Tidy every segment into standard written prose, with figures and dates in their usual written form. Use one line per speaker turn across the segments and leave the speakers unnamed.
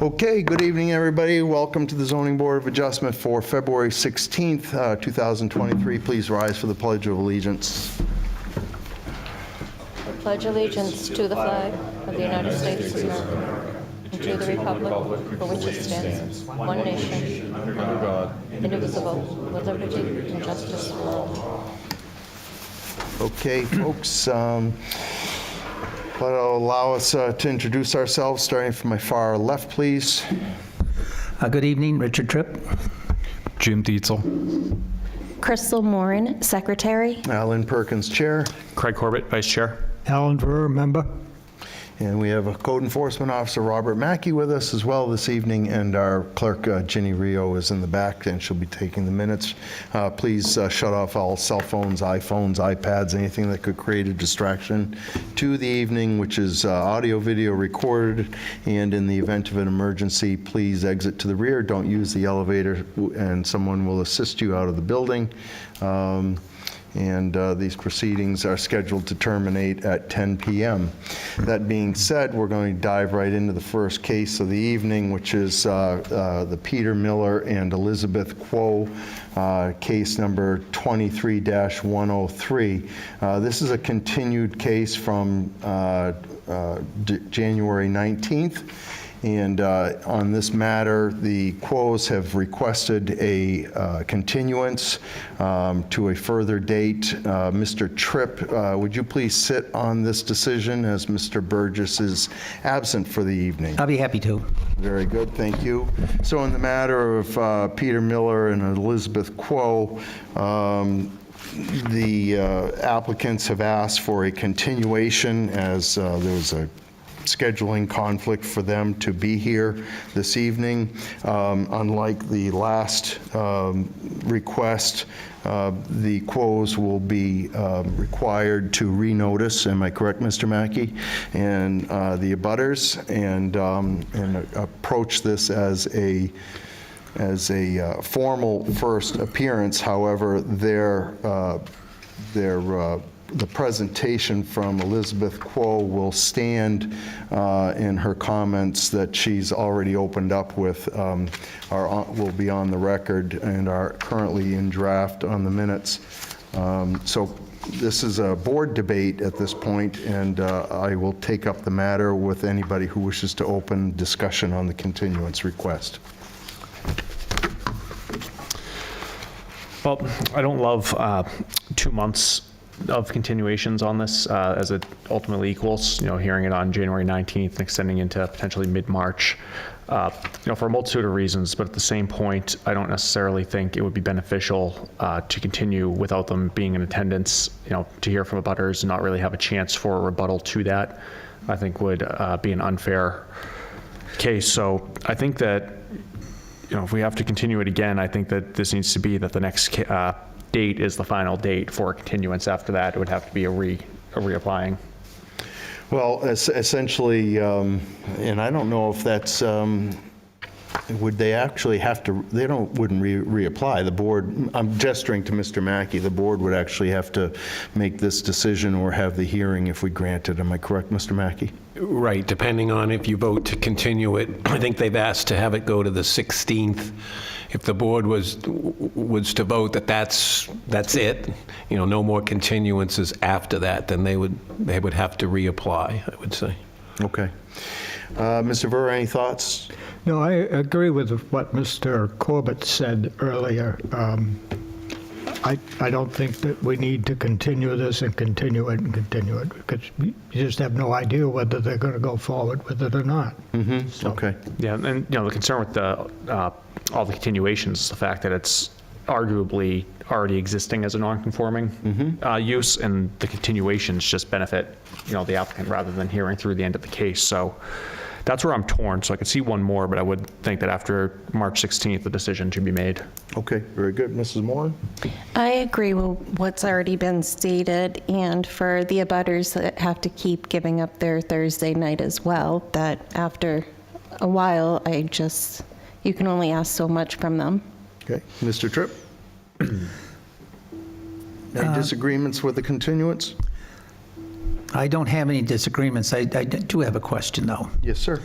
Okay, good evening, everybody. Welcome to the Zoning Board of Adjustment for February 16th, 2023. Please rise for the Pledge of Allegiance.
Pledge allegiance to the flag of the United States of America and to the republic for which it stands, one nation, under God, indivisible, with liberty and justice for all.
Okay, folks, that'll allow us to introduce ourselves, starting from my far left, please.
Good evening, Richard Tripp.
Jim Dietzel.
Crystal Morin, Secretary.
Alan Perkins, Chair.
Craig Corbett, Vice Chair.
Alan Verr, member.
And we have a Code Enforcement Officer, Robert Mackey, with us as well this evening, and our clerk, Ginny Rio, is in the back, and she'll be taking the minutes. Please shut off all cell phones, iPhones, iPads, anything that could create a distraction to the evening, which is audio, video recorded, and in the event of an emergency, please exit to the rear. Don't use the elevator, and someone will assist you out of the building. These proceedings are scheduled to terminate at 10 p.m. That being said, we're going to dive right into the first case of the evening, which is the Peter Miller and Elizabeth Kuo, case number 23-103. This is a continued case from January 19th. And on this matter, the Kuos have requested a continuance to a further date. Mr. Tripp, would you please sit on this decision as Mr. Burgess is absent for the evening?
I'll be happy to.
Very good, thank you. So in the matter of Peter Miller and Elizabeth Kuo, the applicants have asked for a continuation as there was a scheduling conflict for them to be here this evening. Unlike the last request, the Kuos will be required to renotice, am I correct, Mr. Mackey? And the abutters, and approach this as a formal first appearance. However, the presentation from Elizabeth Kuo will stand in her comments that she's already opened up with, will be on the record and are currently in draft on the minutes. So this is a board debate at this point, and I will take up the matter with anybody who wishes to open discussion on the continuance request.
Well, I don't love 2 months of continuations on this, as it ultimately equals, hearing it on January 19th and extending into potentially mid-March, for a multitude of reasons. But at the same point, I don't necessarily think it would be beneficial to continue without them being in attendance, to hear from abutters and not really have a chance for a rebuttal to that, I think would be an unfair case. So I think that, if we have to continue it again, I think that this needs to be that the next date is the final date for a continuance. After that, it would have to be a reapplying.
Well, essentially, and I don't know if that's, would they actually have to, wouldn't reapply. The board, I'm gesturing to Mr. Mackey, the board would actually have to make this decision or have the hearing if we grant it. Am I correct, Mr. Mackey?
Right, depending on if you vote to continue it. I think they've asked to have it go to the 16th. If the board was to vote that that's it, no more continuances after that, then they would have to reapply, I would say. Okay.
Mr. Verr, any thoughts?
No, I agree with what Mr. Corbett said earlier. I don't think that we need to continue this and continue it, because you just have no idea whether they're going to go forward with it or not.
Mm-hmm.
So.
Okay.
Yeah, and the concern with all the continuations is the fact that it's arguably already existing as a non-conforming use, and the continuations just benefit the applicant rather than hearing through the end of the case. So that's where I'm torn. So I could see one more, but I would think that after March 16th, the decision should be made.
Okay, very good. Mrs. Moore?
I agree with what's already been stated, and for the abutters that have to keep giving up their Thursday night as well, that after a while, you can only ask so much from them.
Okay. Mr. Tripp? Any disagreements with the continuance?
I don't have any disagreements. I do have a question, though.
Yes, sir.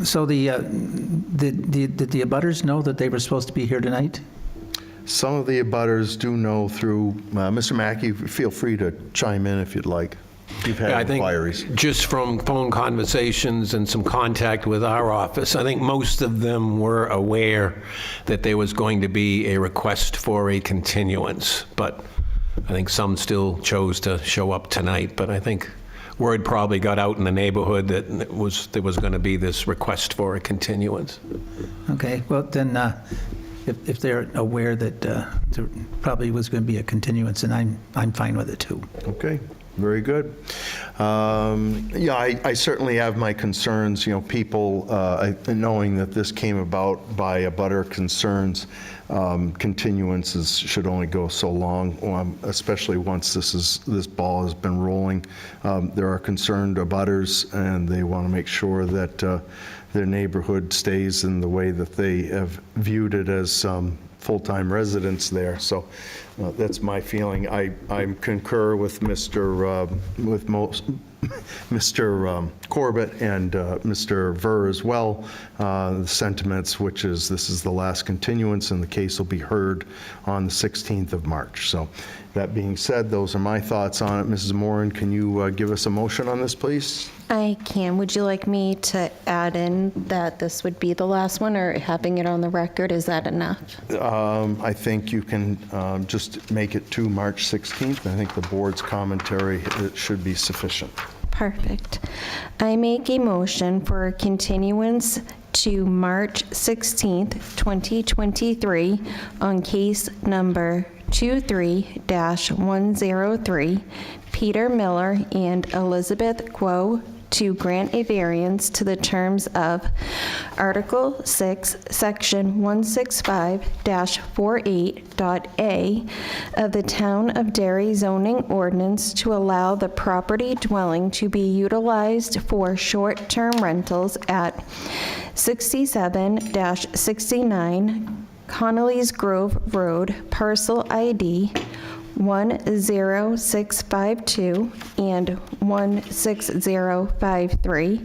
So did the abutters know that they were supposed to be here tonight?
Some of the abutters do know through, Mr. Mackey, feel free to chime in if you'd like. You've
Yeah, I
had
think
inquiries.
just from phone conversations and some contact with our office, I think most of them were aware that there was going to be a request for a continuance, but I think some still chose to show up tonight. But I think word probably got out in the neighborhood that there was going to be this request for a continuance.
Okay, well then, if they're aware that there probably was going to be a continuance, and I'm fine with it too.
Okay, very good. Yeah, I certainly have my concerns, people, knowing that this came about by abutter concerns, continuances should only go so long, especially once this ball has been rolling. There are concerned abutters, and they want to make sure that their neighborhood stays in the way that they have viewed it as full-time residents there. So that's my feeling. I concur with Mr. Corbett and Mr. Ver as well, the sentiments, which is this is the last continuance and the case will be heard on the 16th of March. So that being said, those are my thoughts on it. Mrs. Moran, can you give us a motion on this, please?
I can. Would you like me to add in that this would be the last one, or having it on the record, is that enough?
I think you can just make it to March 16th. I think the board's commentary should be sufficient.
Perfect. I make a motion for a continuance to March 16th, 2023 on case number 23-103, Peter Miller and Elizabeth Kuo, to grant a variance to the terms of Article 6, Section 165-48.a of the Town of Derry zoning ordinance to allow the property dwelling to be utilized for short-term rentals at 67-69 Connolly's Grove Road, parcel ID 10652 and 16053,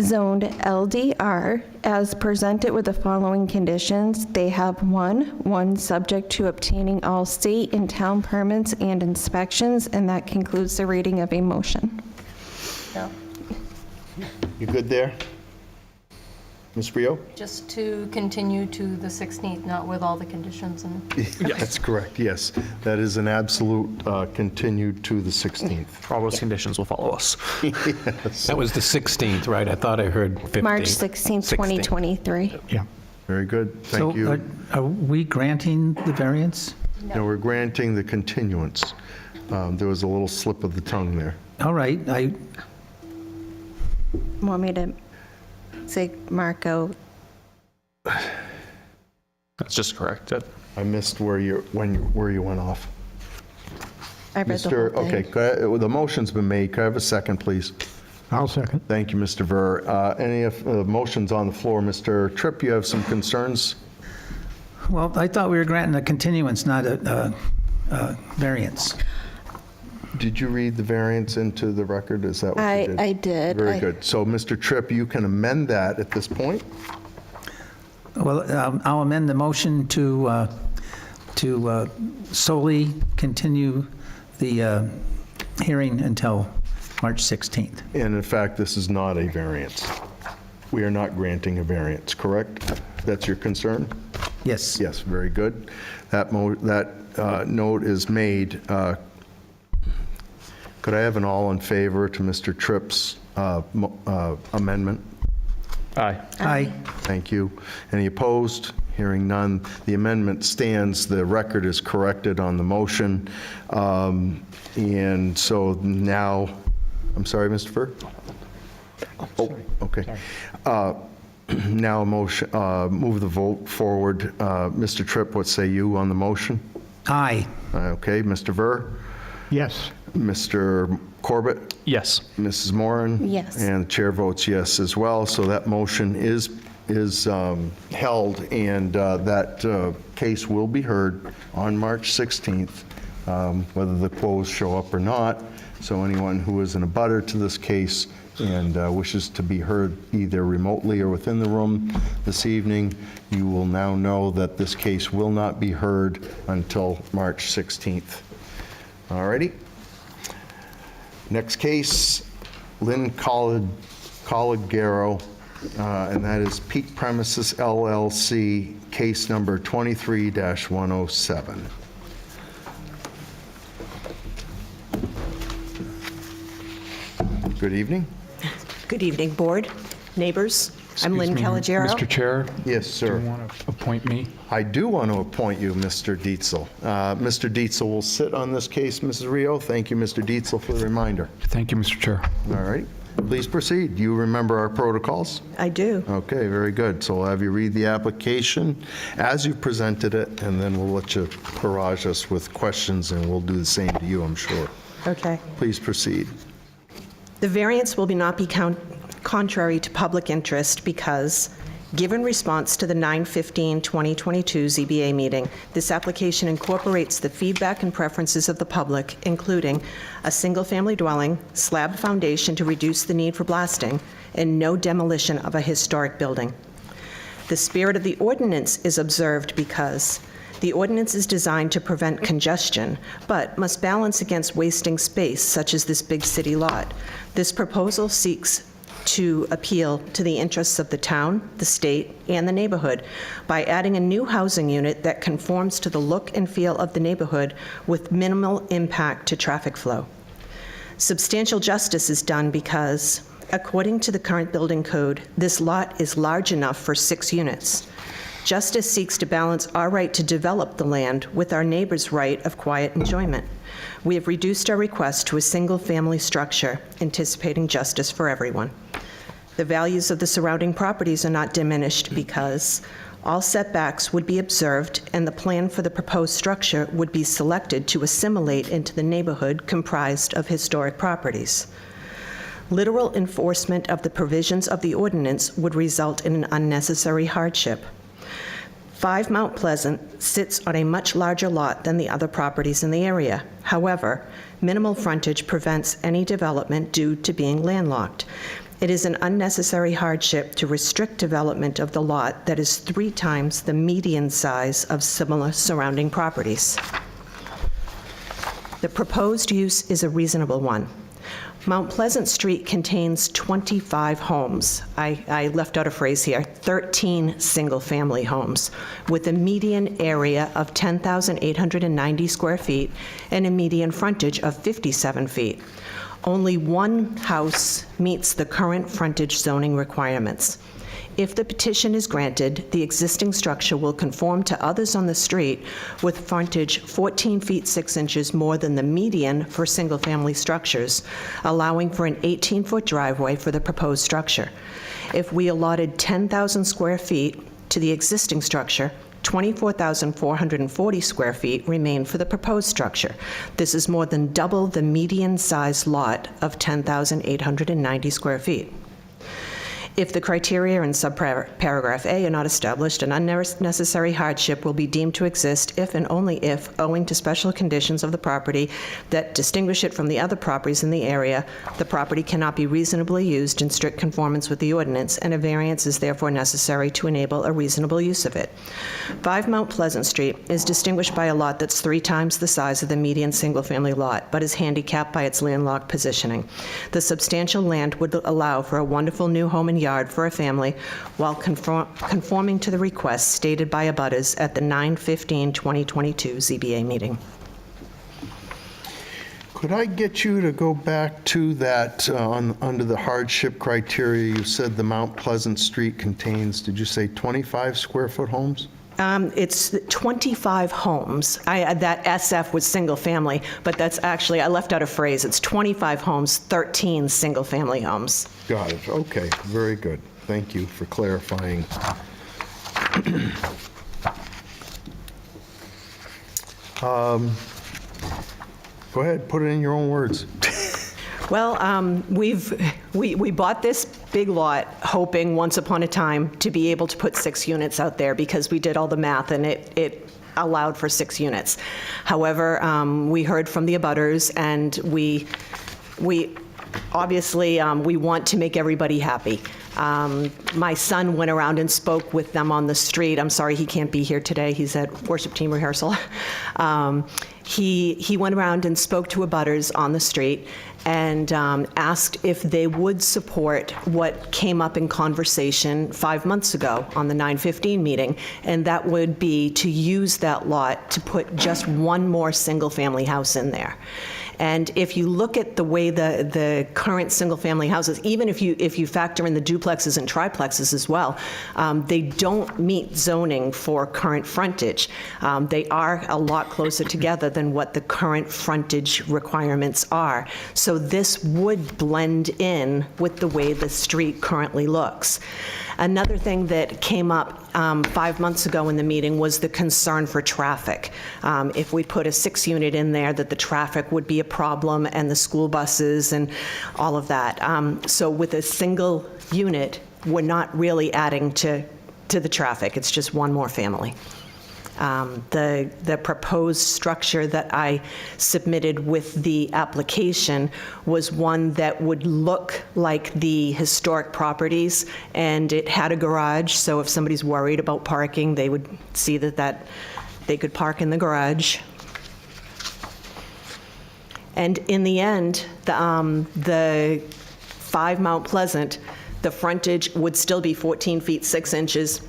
zoned LDR, as presented with the following conditions. They have one subject to obtaining all state and town permits and inspections, and that concludes the reading of a motion.
You good there? Ms. Rio?
Just to continue to the 16th, not with all the conditions and...
That's correct, yes. That is an absolute continued to the 16th.
All those conditions will follow us.
That was the 16th, right? I thought I heard 15th.
March 16th, 2023.
Yeah.
Very good, thank you.
So are we granting the variance?
No, we're granting the continuance. There was a little slip of the tongue there.
All right,
Want me to say Marco?
That's just correct.
I missed where you went off.
I read the whole thing.
Okay, the motion's been made. Could I have a second, please?
I'll second.
Thank you, Mr. Ver. Any motions on the floor? Mr. Tripp, you have some concerns?
well, I thought we were granting a continuance, not a variance.
Did you read the variance into the record? Is that what you did?
I did.
Very good. So, Mr. Tripp, you can amend that at this point.
Well, I'll amend the motion to solely continue the hearing until March 16th.
And in fact, this is not a variance. We are not granting a variance, correct? That's your concern?
Yes.
Yes, very good. That note is made. Could I have an all in favor to Mr. Tripp's amendment?
Aye.
Aye.
Thank you. Any opposed? Hearing none. The amendment stands. The record is corrected on the motion. And so now, I'm sorry, Mr. Furr? Oh, okay. Now a motion, move the vote forward. Mr. Tripp, what say you on the motion?
Aye.
Okay, Mr. Ver?
Yes.
Mr. Corbett?
Yes.
Mrs. Moran?
Yes.
And the chair votes yes as well. So that motion is held, and that case will be heard on March 16th whether the quos show up or not. So anyone who is an abutter to this case and wishes to be heard either remotely or within the room this evening, you will now know that this case will not be heard until March 16th. All righty. Next case, Lynn Colligero, and that is Peak Premises LLC, case number 23-107. Good evening.
Good evening, Board, neighbors. I'm Lynn
Excuse me,
Calogero.
Mr. Chair,
Yes,
do
sir.
you want to appoint me?
I do want to appoint you, Mr. Dietzel. Mr. Dietzel will sit on this case, Mrs. Rio. Thank you, Mr. Dietzel, for the reminder.
Thank you, Mr. Chair.
All right. Please proceed. Do you remember our protocols?
I do.
Okay, very good. So I'll have you read the application as you presented it, and then we'll let you barrage us with questions, and we'll do the same to you, I'm sure.
Okay.
Please proceed.
The variance will not be contrary to public interest because, given response to the 9/15/2022 ZBA meeting, this application incorporates the feedback and preferences of the public, including a single-family dwelling, slab foundation to reduce the need for blasting, and no demolition of a historic building. The spirit of the ordinance is observed because the ordinance is designed to prevent congestion, but must balance against wasting space, such as this big city lot. This proposal seeks to appeal to the interests of the town, the state, and the neighborhood by adding a new housing unit that conforms to the look and feel of the neighborhood with minimal impact to traffic flow. Substantial justice is done because, according to the current building code, this lot is large enough for 6 units. Justice seeks to balance our right to develop the land with our neighbor's right of quiet enjoyment. We have reduced our request to a single-family structure, anticipating justice for everyone. The values of the surrounding properties are not diminished because all setbacks would be observed and the plan for the proposed structure would be selected to assimilate into the neighborhood comprised of historic properties. Literal enforcement of the provisions of the ordinance would result in an unnecessary hardship. 5 Mount Pleasant sits on a much larger lot than the other properties in the area. However, minimal frontage prevents any development due to being landlocked. It is an unnecessary hardship to restrict development of the lot that is 3 times the median size of similar surrounding properties. The proposed use is a reasonable one. Mount Pleasant Street contains 25 homes. I left out a phrase here, 13 single-family homes, with a median area of 10,890 square feet and a median frontage of 57 feet. Only one house meets the current frontage zoning requirements. If the petition is granted, the existing structure will conform to others on the street with frontage 14 feet 6 inches more than the median for single-family structures, allowing for an 18-foot driveway for the proposed structure. If we allotted 10,000 square feet to the existing structure, 24,440 square feet remain for the proposed structure. This is more than double the median-sized lot of 10,890 square feet. If the criteria in subparagraph A are not established, an unnecessary hardship will be deemed to exist if and only if, owing to special conditions of the property that distinguish it from the other properties in the area, the property cannot be reasonably used in strict conformance with the ordinance, and a variance is therefore necessary to enable a reasonable use of it. 5 Mount Pleasant Street is distinguished by a lot that's 3 times the size of the median single-family lot, but is handicapped by its landlocked positioning. The substantial land would allow for a wonderful new home and yard for a family while conforming to the requests stated by abutters at the 9/15/2022 ZBA meeting.
Could I get you to go back to that, under the hardship criteria, you said the Mount Pleasant Street contains, did you say 25 square foot homes?
It's 25 homes. That SF was single-family, but that's actually, I left out a phrase. It's 25 homes, 13 single-family homes.
Got it. Okay, very good. Thank you for clarifying. Go ahead, put it in your own words.
Well, we bought this big lot hoping once upon a time to be able to put 6 units out there because we did all the math and it allowed for 6 units. However, we heard from the abutters, and we obviously, we want to make everybody happy. My son went around and spoke with them on the street. I'm sorry he can't be here today. He's at worship team rehearsal. He went around and spoke to abutters on the street and asked if they would support what came up in conversation 5 months ago on the 9/15 meeting, and that would be to use that lot to put just one more single-family house in there. And if you look at the way the current single-family houses, even if you factor in the duplexes and triplexes as well, they don't meet zoning for current frontage. They are a lot closer together than what the current frontage requirements are. So this would blend in with the way the street currently looks. Another thing that came up 5 months ago in the meeting was the concern for traffic. If we put a 6-unit in there, that the traffic would be a problem, and the school buses and all of that. So with a single unit, we're not really adding to the traffic. It's just one more family. The proposed structure that I submitted with the application was one that would look like the historic properties, and it had a garage, so if somebody's worried about parking, they would see that they could park in the garage. And in the end, the 5 Mount Pleasant, the frontage would still be 14 feet 6 inches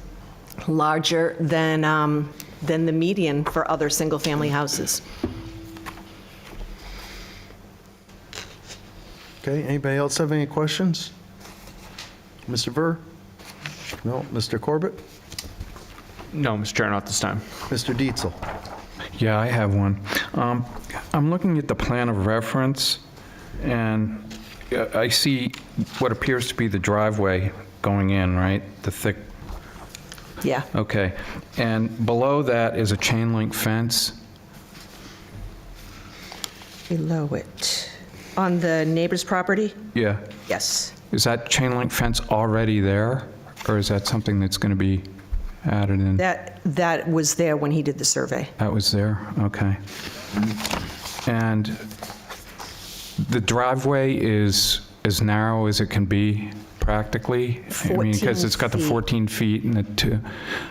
larger than the median for other single-family houses.
Okay, anybody else have any questions? Mr. Ver? No, Mr. Corbett?
No, Mr. Chair, not this time.
Mr. Dietzel?
Yeah, I have one. I'm looking at the plan of reference, and I see what appears to be the driveway going in, right? The thick,
Yeah.
okay. And below that is a chain link fence.
Below it. On the neighbor's property?
Yeah.
Yes.
Is that chain link fence already there, or is that something that's going to be added in?
That was there when he did the survey.
That was there, okay. And the driveway is as narrow as it can be practically? I mean, because it's got the 14 feet and the 2.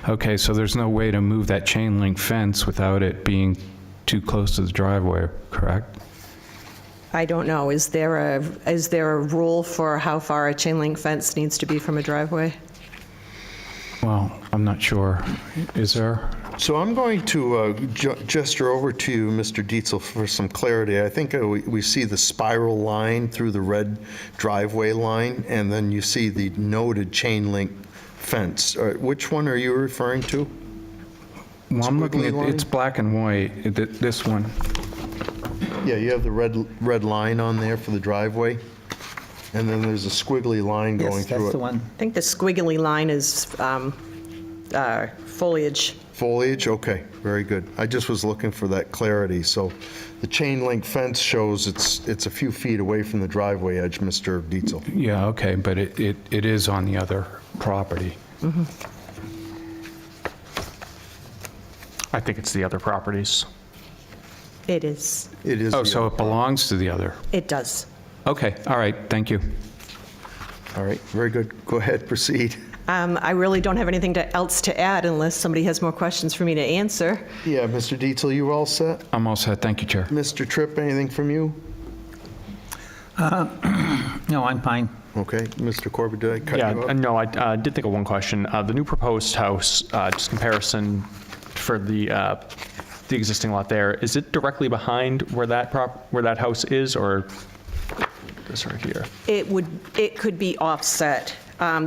Okay, so there's no way to move that chain link fence without it being too close to the driveway, correct?
I don't know. Is there a rule for how far a chain link fence needs to be from a driveway?
Well, I'm not sure. Is there?
So I'm going to gesture over to you, Mr. Dietzel, for some clarity. I think we see the spiral line through the red driveway line, and then you see the noted chain link fence. Which one are you referring to?
Well, I'm looking at,
Squiggly line?
it's black and white, this one.
Yeah, you have the red line on there for the driveway, and then there's a squiggly line going
Yes,
through it.
that's the one.
I think the squiggly line is foliage.
Foliage, okay, very good. I just was looking for that clarity. So the chain link fence shows it's a few feet away from the driveway edge, Mr. Dietzel.
Yeah, okay, but it is on the other property.
I think it's the other properties.
It is.
It is.
Oh, so it belongs to the other?
It does.
Okay, all right, thank you.
All right, very good. Go ahead, proceed.
I really don't have anything else to add unless somebody has more questions for me to answer.
Yeah, Mr. Dietzel, you all set?
I'm all set, thank you, Chair.
Mr. Tripp, anything from you?
No, I'm fine.
Okay, Mr. Corbett, did I cut
Yeah,
you off?
no, I did think of one question. The new proposed house, just comparison for the existing lot there, is it directly behind where that house is, or this right here?
It could be offset.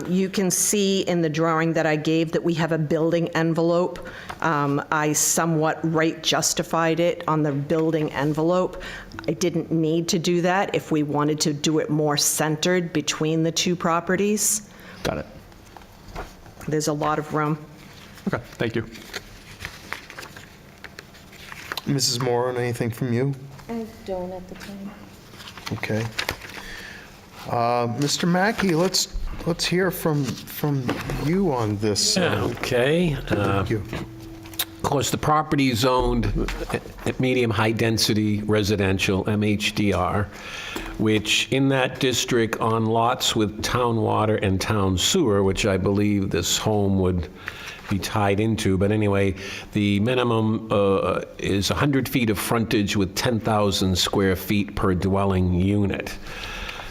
You can see in the drawing that I gave that we have a building envelope. I somewhat right justified it on the building envelope. I didn't need to do that if we wanted to do it more centered between the two properties.
Got it.
There's a lot of room.
Okay, thank you.
Mrs. Moran, anything from you?
I don't at the time.
Okay. Mr. Mackey, let's hear from you on this.
Okay.
Thank you.
Of course, the property is zoned at medium high density residential, MHDR, which in that district on lots with town water and town sewer, which I believe this home would be tied into. But anyway, the minimum is 100 feet of frontage with 10,000 square feet per dwelling unit.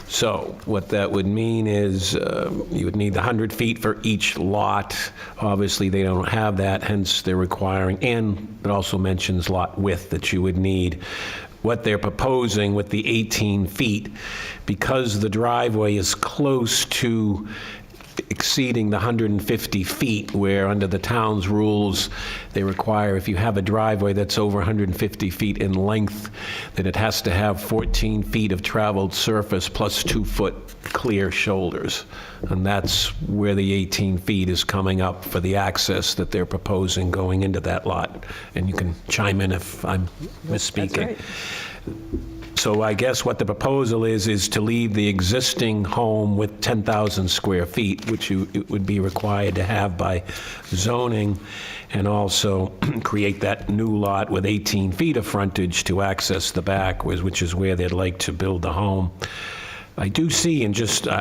So what that would mean is you would need 100 feet for each lot. Obviously, they don't have that, hence they're requiring, and it also mentions lot width that you would need. What they're proposing with the 18 feet, because the driveway is close to exceeding the 150 feet, where under the town's rules, they require if you have a driveway that's over 150 feet in length, that it has to have 14 feet of traveled surface plus 2-foot clear shoulders. And that's where the 18 feet is coming up for the access that they're proposing going into that lot. And you can chime in if I'm misspeaking. So I guess what the proposal is to leave the existing home with 10,000 square feet, which it would be required to have by zoning, and also create that new lot with 18 feet of frontage to access the back, which is where they'd like to build the home. I do see, and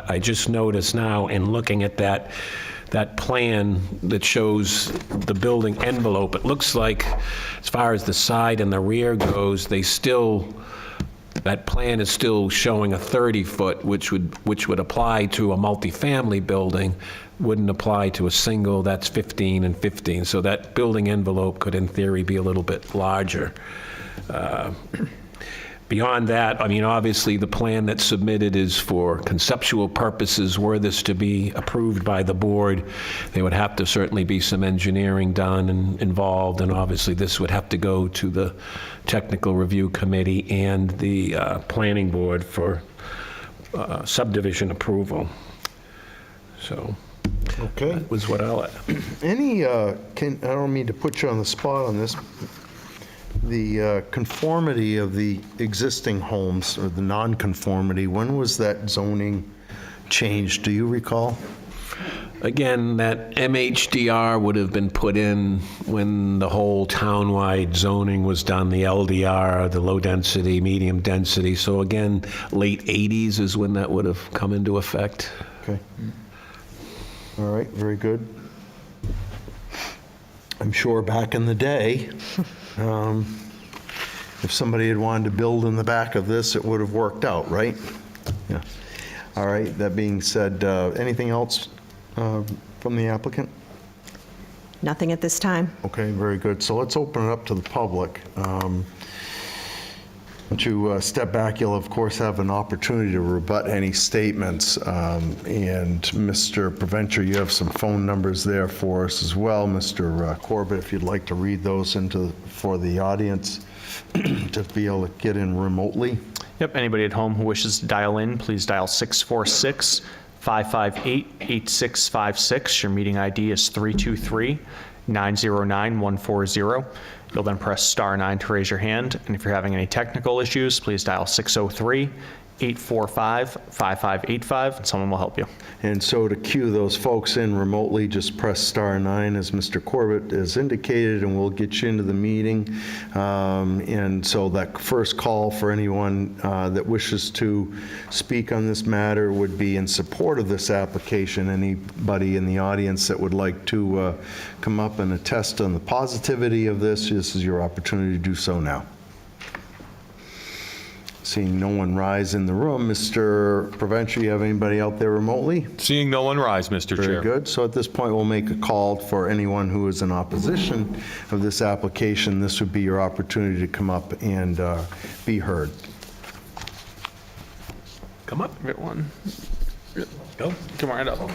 I just noticed now in looking at that plan that shows the building envelope, it looks like as far as the side and the rear goes, that plan is still showing a 30-foot, which would apply to a multifamily building, wouldn't apply to a single. That's 15 and 15. So that building envelope could, in theory, be a little bit larger. Beyond that, I mean, obviously, the plan that's submitted is for conceptual purposes. Were this to be approved by the board, there would have to certainly be some engineering done and involved, and obviously this would have to go to the technical review committee and the planning board for subdivision approval. So
Okay.
that was what I'll add.
I don't mean to put you on the spot on this. The conformity of the existing homes, or the non-conformity, when was that zoning changed? Do you recall?
Again, that MHDR would have been put in when the whole townwide zoning was done, the LDR, the low density, medium density. So again, late 80s is when that would have come into effect.
Okay. All right, very good. I'm sure back in the day, if somebody had wanted to build in the back of this, it would have worked out, right? Yeah. All right, that being said, anything else from the applicant?
Nothing at this time.
Okay, very good. So let's open it up to the public. Once you step back, you'll of course have an opportunity to rebut any statements. And Mr. Preventure, you have some phone numbers there for us as well. Mr. Corbett, if you'd like to read those for the audience to be able to get in remotely.
Yep, anybody at home who wishes to dial in, please dial 646-558-8656. Your meeting ID is 323-909-140. You'll then press *9 to raise your hand, and if you're having any technical issues, please dial 603-845-5585, and someone will help you.
And so to cue those folks in remotely, just press *9 as Mr. Corbett has indicated, and we'll get you into the meeting. And so that first call for anyone that wishes to speak on this matter would be in support of this application. Anybody in the audience that would like to come up and attest on the positivity of this is your opportunity to do so now. Seeing no one rise in the room, Mr. Preventure, you have anybody out there remotely?
Seeing no one rise, Mr. Chair.
Very good. So at this point, we'll make a call for anyone who is in opposition of this application. This would be your opportunity to come up and be heard.
Come up. Get one. Go. Come right up.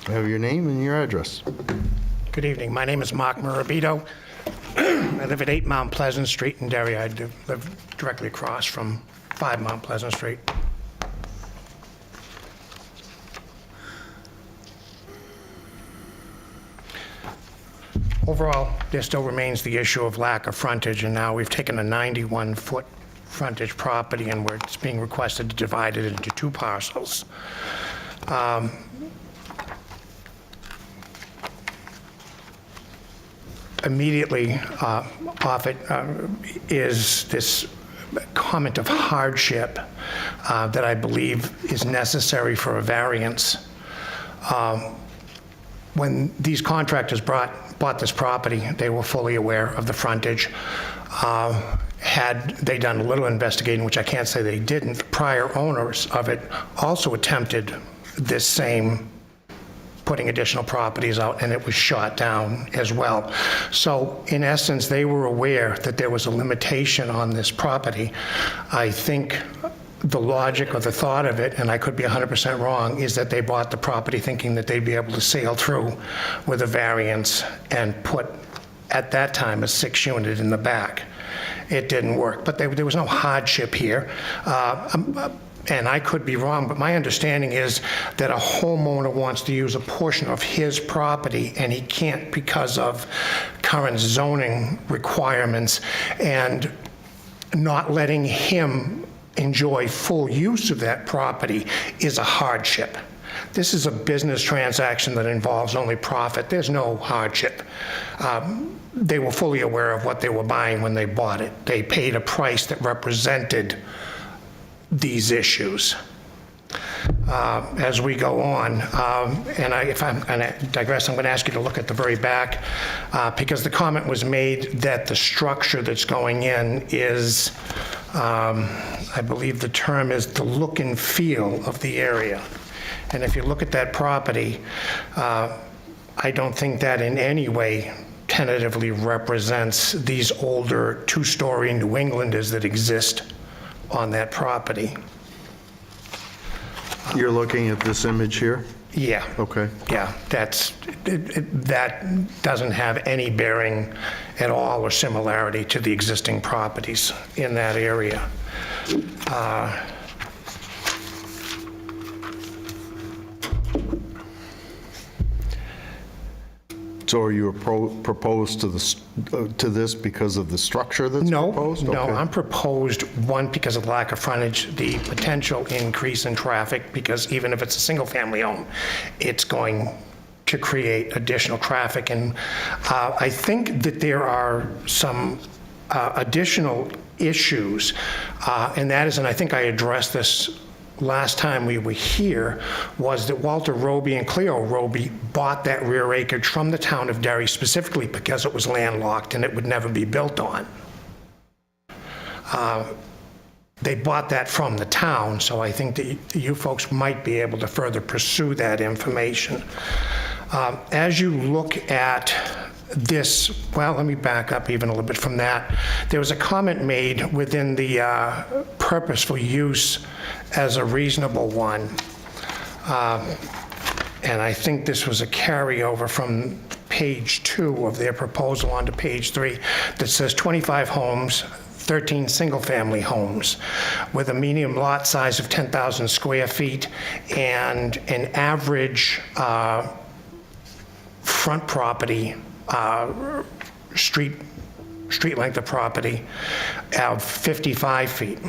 I have your name and your address.
Good evening. My name is Mark Morabito. I live at 8 Mount Pleasant Street in Derry. I live directly across from 5 Mount Pleasant Street. Overall, there still remains the issue of lack of frontage, and now we've taken a 91-foot frontage property, and where it's being requested to divide it into 2 parcels. Immediately off it is this comment of hardship that I believe is necessary for a variance. When these contractors bought this property, they were fully aware of the frontage. Had they done a little investigating, which I can't say they didn't, the prior owners of it also attempted this same putting additional properties out, and it was shot down as well. So in essence, they were aware that there was a limitation on this property. I think the logic or the thought of it, and I could be 100% wrong, is that they bought the property thinking that they'd be able to sail through with a variance and put, at that time, a 6-unit in the back. It didn't work, but there was no hardship here. And I could be wrong, but my understanding is that a homeowner wants to use a portion of his property, and he can't because of current zoning requirements, and not letting him enjoy full use of that property is a hardship. This is a business transaction that involves only profit. There's no hardship. They were fully aware of what they were buying when they bought it. They paid a price that represented these issues. As we go on, and if I'm going to digress, I'm going to ask you to look at the very back, because the comment was made that the structure that's going in is, I believe the term is the look and feel of the area. And if you look at that property, I don't think that in any way tentatively represents these older 2-story New Englanders that exist on that property.
You're looking at this image here?
Yeah.
Okay.
Yeah, that doesn't have any bearing at all or similarity to the existing properties in that area.
So are you proposed to this because of the structure that's proposed?
No,
Okay.
I'm proposed, one, because of lack of frontage, the potential increase in traffic, because even if it's a single-family home, it's going to create additional traffic. And I think that there are some additional issues, and that is, and I think I addressed this last time we were here, was that Walter Roby and Cleo Roby bought that rear acreage from the town of Derry specifically because it was landlocked and it would never be built on. They bought that from the town, so I think that you folks might be able to further pursue that information. As you look at this, well, let me back up even a little bit from that. There was a comment made within the purposeful use as a reasonable one. And I think this was a carryover from page 2 of their proposal onto page 3 that says 25 homes, 13 single-family homes with a median lot size of 10,000 square feet and an average front property street length of property of 55 feet.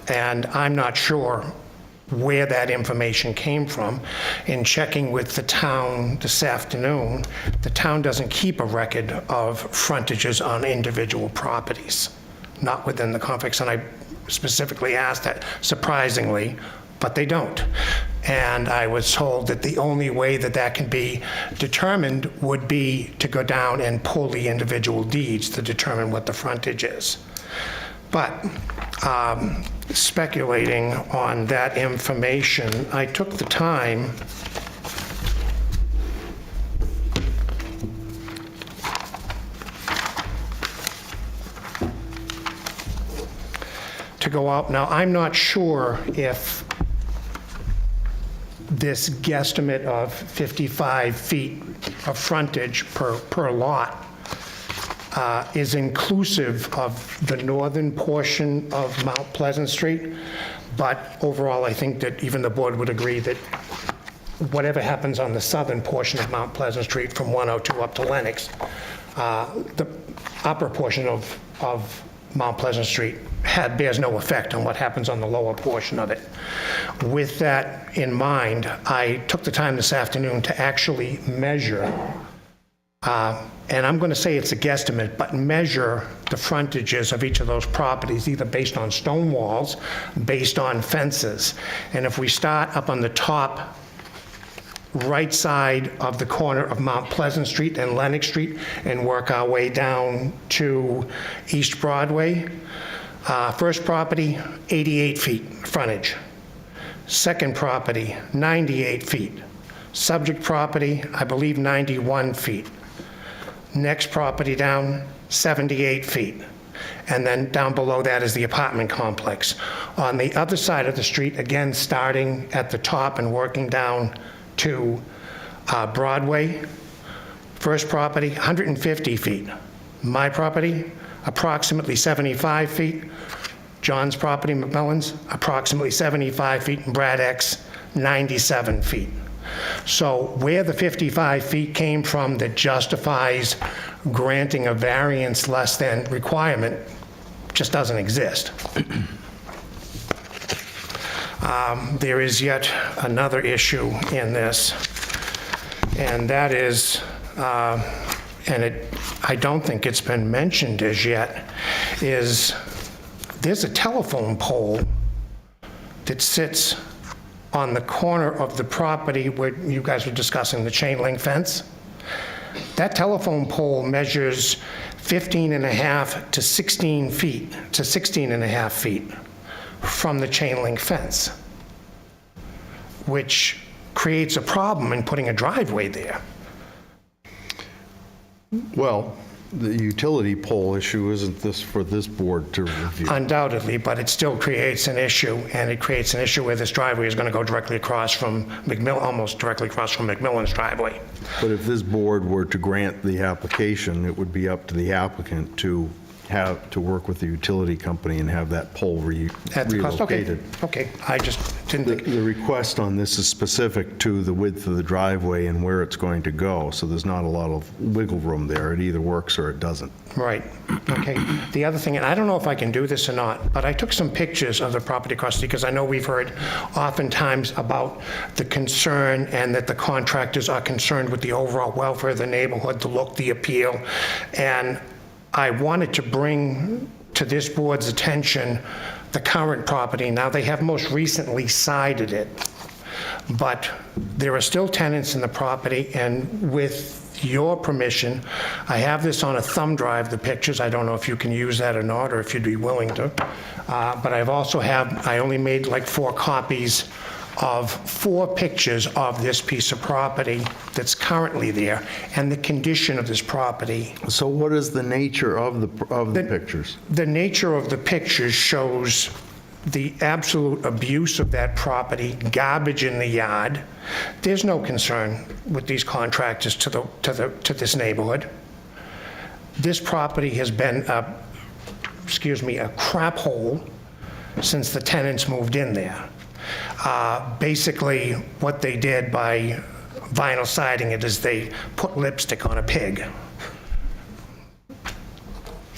And I'm not sure where that information came from. In checking with the town this afternoon, the town doesn't keep a record of frontages on individual properties, not within the conflicts. And I specifically asked that, surprisingly, but they don't. And I was told that the only way that that can be determined would be to go down and pull the individual deeds to determine what the frontage is. But speculating on that information, I took the time to go out. Now, I'm not sure if this guesstimate of 55 feet of frontage per lot is inclusive of the northern portion of Mount Pleasant Street, but overall, I think that even the board would agree that whatever happens on the southern portion of Mount Pleasant Street from 102 up to Lenox, the upper portion of Mount Pleasant Street bears no effect on what happens on the lower portion of it. With that in mind, I took the time this afternoon to actually measure, and I'm going to say it's a guesstimate, but measure the frontages of each of those properties, either based on stone walls, based on fences. And if we start up on the top right side of the corner of Mount Pleasant Street and Lenox Street and work our way down to East Broadway. First property, 88 feet frontage. Second property, 98 feet. Subject property, I believe 91 feet. Next property down, 78 feet. And then down below that is the apartment complex. On the other side of the street, again, starting at the top and working down to Broadway. First property, 150 feet. My property, approximately 75 feet. John's property, McMillan's, approximately 75 feet. And Brad X, 97 feet. So where the 55 feet came from that justifies granting a variance less than requirement just doesn't exist. There is yet another issue in this, and that is, I don't think it's been mentioned as yet, is there's a telephone pole that sits on the corner of the property where you guys were discussing the chain link fence. That telephone pole measures 15 and a half to 16 feet, to 16 and a half feet from the chain link fence, which creates a problem in putting a driveway there.
Well, the utility pole issue isn't this for this board to review.
Undoubtedly, but it still creates an issue, and it creates an issue where this driveway is going to go directly across from almost directly across from McMillan's driveway.
But if this board were to grant the application, it would be up to the applicant to work with the utility company and have that pole
At the cost,
relocated.
okay, I just didn't think.
The request on this is specific to the width of the driveway and where it's going to go, so there's not a lot of wiggle room there. It either works or it doesn't.
Right, okay. The other thing, and I don't know if I can do this or not, but I took some pictures of the property across the street because I know we've heard oftentimes about the concern and that the contractors are concerned with the overall welfare of the neighborhood, the look, the appeal, and I wanted to bring to this board's attention the current property. Now, they have most recently sided it, but there are still tenants in the property, and with your permission, I have this on a thumb drive, the pictures. I don't know if you can use that or not, or if you'd be willing to. But I only made like 4 copies of 4 pictures of this piece of property that's currently there and the condition of this property.
So what is the nature of the pictures?
The nature of the pictures shows the absolute abuse of that property, garbage in the yard. There's no concern with these contractors to this neighborhood. This property has been a crap hole since the tenants moved in there. Basically, what they did by vinyl siding it is they put lipstick on a pig.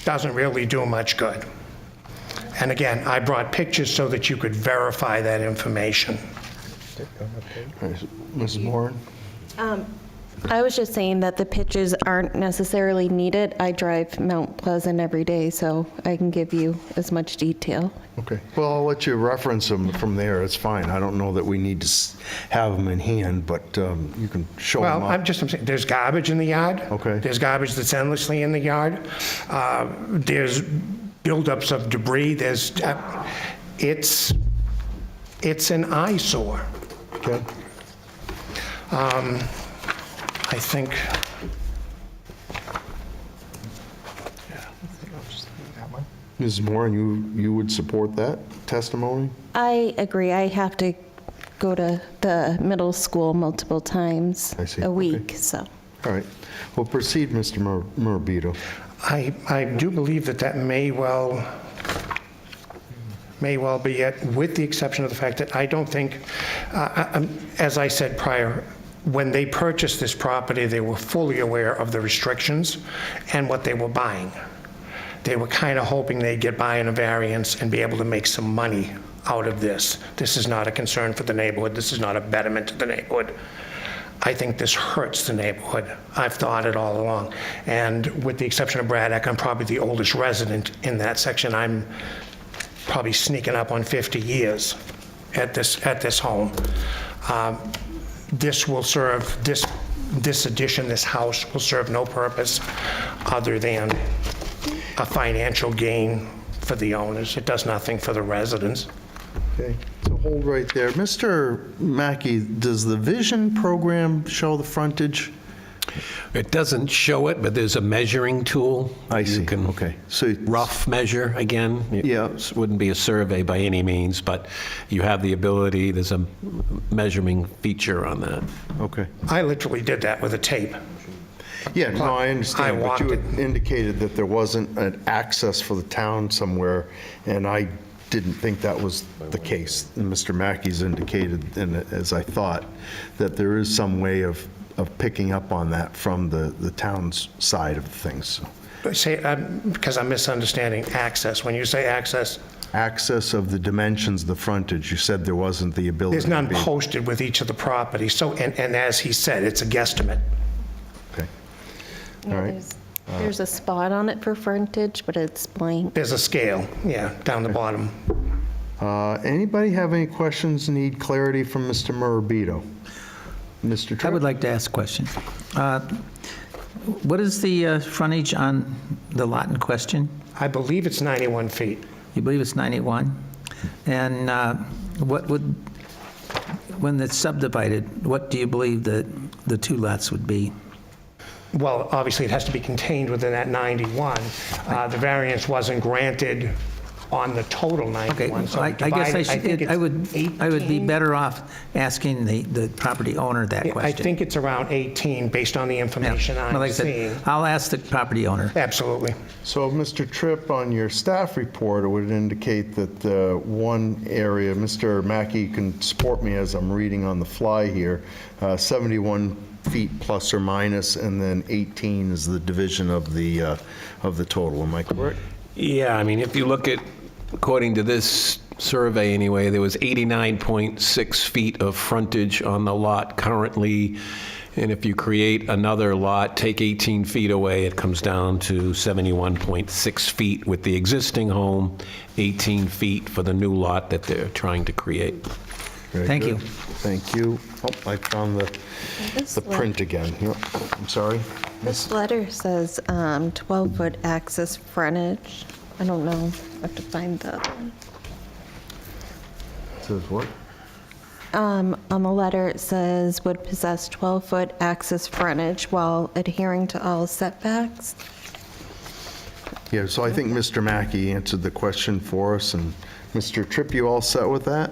Doesn't really do much good. And again, I brought pictures so that you could verify that information.
Mrs. Moran?
I was just saying that the pictures aren't necessarily needed. I drive Mount Pleasant every day, so I can give you as much detail.
Okay. Well, I'll let you reference them from there. It's fine. I don't know that we need to have them in hand, but you can show them
Well,
up.
I'm saying, there's garbage in the yard.
Okay.
There's garbage that's endlessly in the yard. There's buildups of debris. It's an eyesore.
Okay.
I think,
Mrs. Moran, you would support that testimony?
I agree. I have to go to the middle school multiple times
I see.
a
Okay.
week, so.
All right. Well, proceed, Mr. Morabito.
I do believe that may well be it, with the exception of the fact that I don't think, as I said prior, when they purchased this property, they were fully aware of the restrictions and what they were buying. They were kind of hoping they'd get by in a variance and be able to make some money out of this. This is not a concern for the neighborhood. This is not a betterment to the neighborhood. I think this hurts the neighborhood. I've thought it all along. And with the exception of Braddock, I'm probably the oldest resident in that section. I'm probably sneaking up on 50 years at this home. This will serve, this addition, this house will serve no purpose other than a financial gain for the owners. It does nothing for the residents.
Okay, so hold right there. Mr. Mackey, does the vision program show the frontage?
It doesn't show it, but there's a measuring tool.
I see,
You can
okay. So
rough measure, again.
Yeah.
It wouldn't be a survey by any means, but you have the ability, there's a measuring feature on that.
Okay.
I literally did that with a tape.
Yeah, no, I understand,
I
but you
walked
had indicated that there wasn't an access for the town somewhere, and I didn't think that was the case. And Mr. Mackey's indicated, and as I thought, that there is some way of picking up on that from the town's side of things.
Say, because I'm misunderstanding access. When you say access,
Access of the dimensions of the frontage, you said there wasn't the ability.
there's none
to be-
posted with each of the properties. So, and as he said, it's a guesstimate.
Okay.
Yeah,
All right.
There's a spot on it for frontage, but it's blank.
There's a scale, yeah, down the bottom.
Anybody have any questions, need clarity from Mr. Morabito? Mr.
I
Tripp?
would like to ask a question. What is the frontage on the lot in question?
I believe it's 91 feet.
You believe it's 91? And what would, when it's subdivided, what do you believe that the two lots would be?
Well, obviously, it has to be contained within that 91. The variance wasn't granted on the total
Okay,
91. So
I guess I
think
should,
it's
I would be
18.
better off asking the property owner that
I
question.
think it's around 18 based on the
Yeah.
information
Well,
I'm
like I said,
seeing.
I'll ask the property owner.
Absolutely.
So, Mr. Tripp, on your staff report, it would indicate that one area, Mr. Mackey can support me as I'm reading on the fly here, 71 feet plus or minus, and then 18 is the division of the total. Am I correct?
Yeah, I mean, if you look at, according to this survey anyway, there was 89.6 feet of frontage on the lot currently, and if you create another lot, take 18 feet away, it comes down to 71.6 feet with the existing home, 18 feet for the new lot that they're trying to create.
Very
Thank
good.
you.
Thank you. Oh, I found the print again. Yep, I'm sorry.
This letter says 12-foot access frontage. I don't know. I have to find that one.
Says what?
On the letter, it says would possess 12-foot access frontage while adhering to all setbacks.
Yeah, so I think Mr. Mackey answered the question for us, and Mr. Tripp, you all set with that?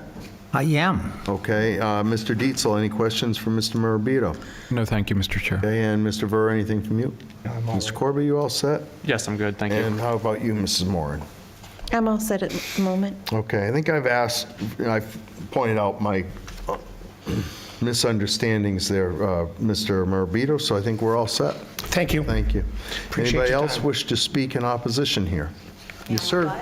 I am.
Okay, Mr. Dietzel, any questions for Mr. Morabito?
No, thank you, Mr. Chair.
Okay, and Mr. Ver, anything from you? Mr. Corby, you all set?
Yes, I'm good, thank you.
And how about you, Mrs. Moran?
I'm all set at the moment.
Okay, I think I've pointed out my misunderstandings there, Mr. Morabito, so I think we're all set.
Thank you.
Thank you.
Appreciate
Anybody
your
else
time.
wish to speak in opposition here? Yes, sir.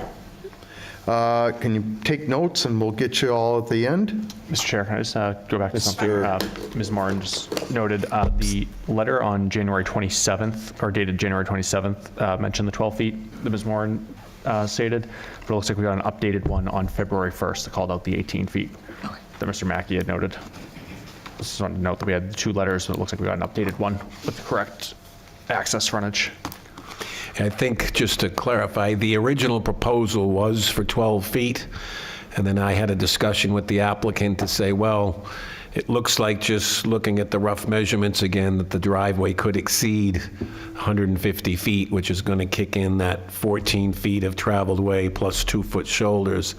Can you take notes, and we'll get you all at the end?
Mr. Chair, can I just go back to something Ms. Moran just noted? The letter on January 27th, or dated January 27th, mentioned the 12 feet that Ms. Moran stated, but it looks like we got an updated one on February 1st that called out the 18 feet that Mr. Mackey had noted. Just wanted to note that we had the two letters, but it looks like we got an updated one with the correct access frontage.
I think, just to clarify, the original proposal was for 12 feet, and then I had a discussion with the applicant to say, well, it looks like, just looking at the rough measurements again, that the driveway could exceed 150 feet, which is going to kick in that 14 feet of traveled way plus 2-foot shoulders.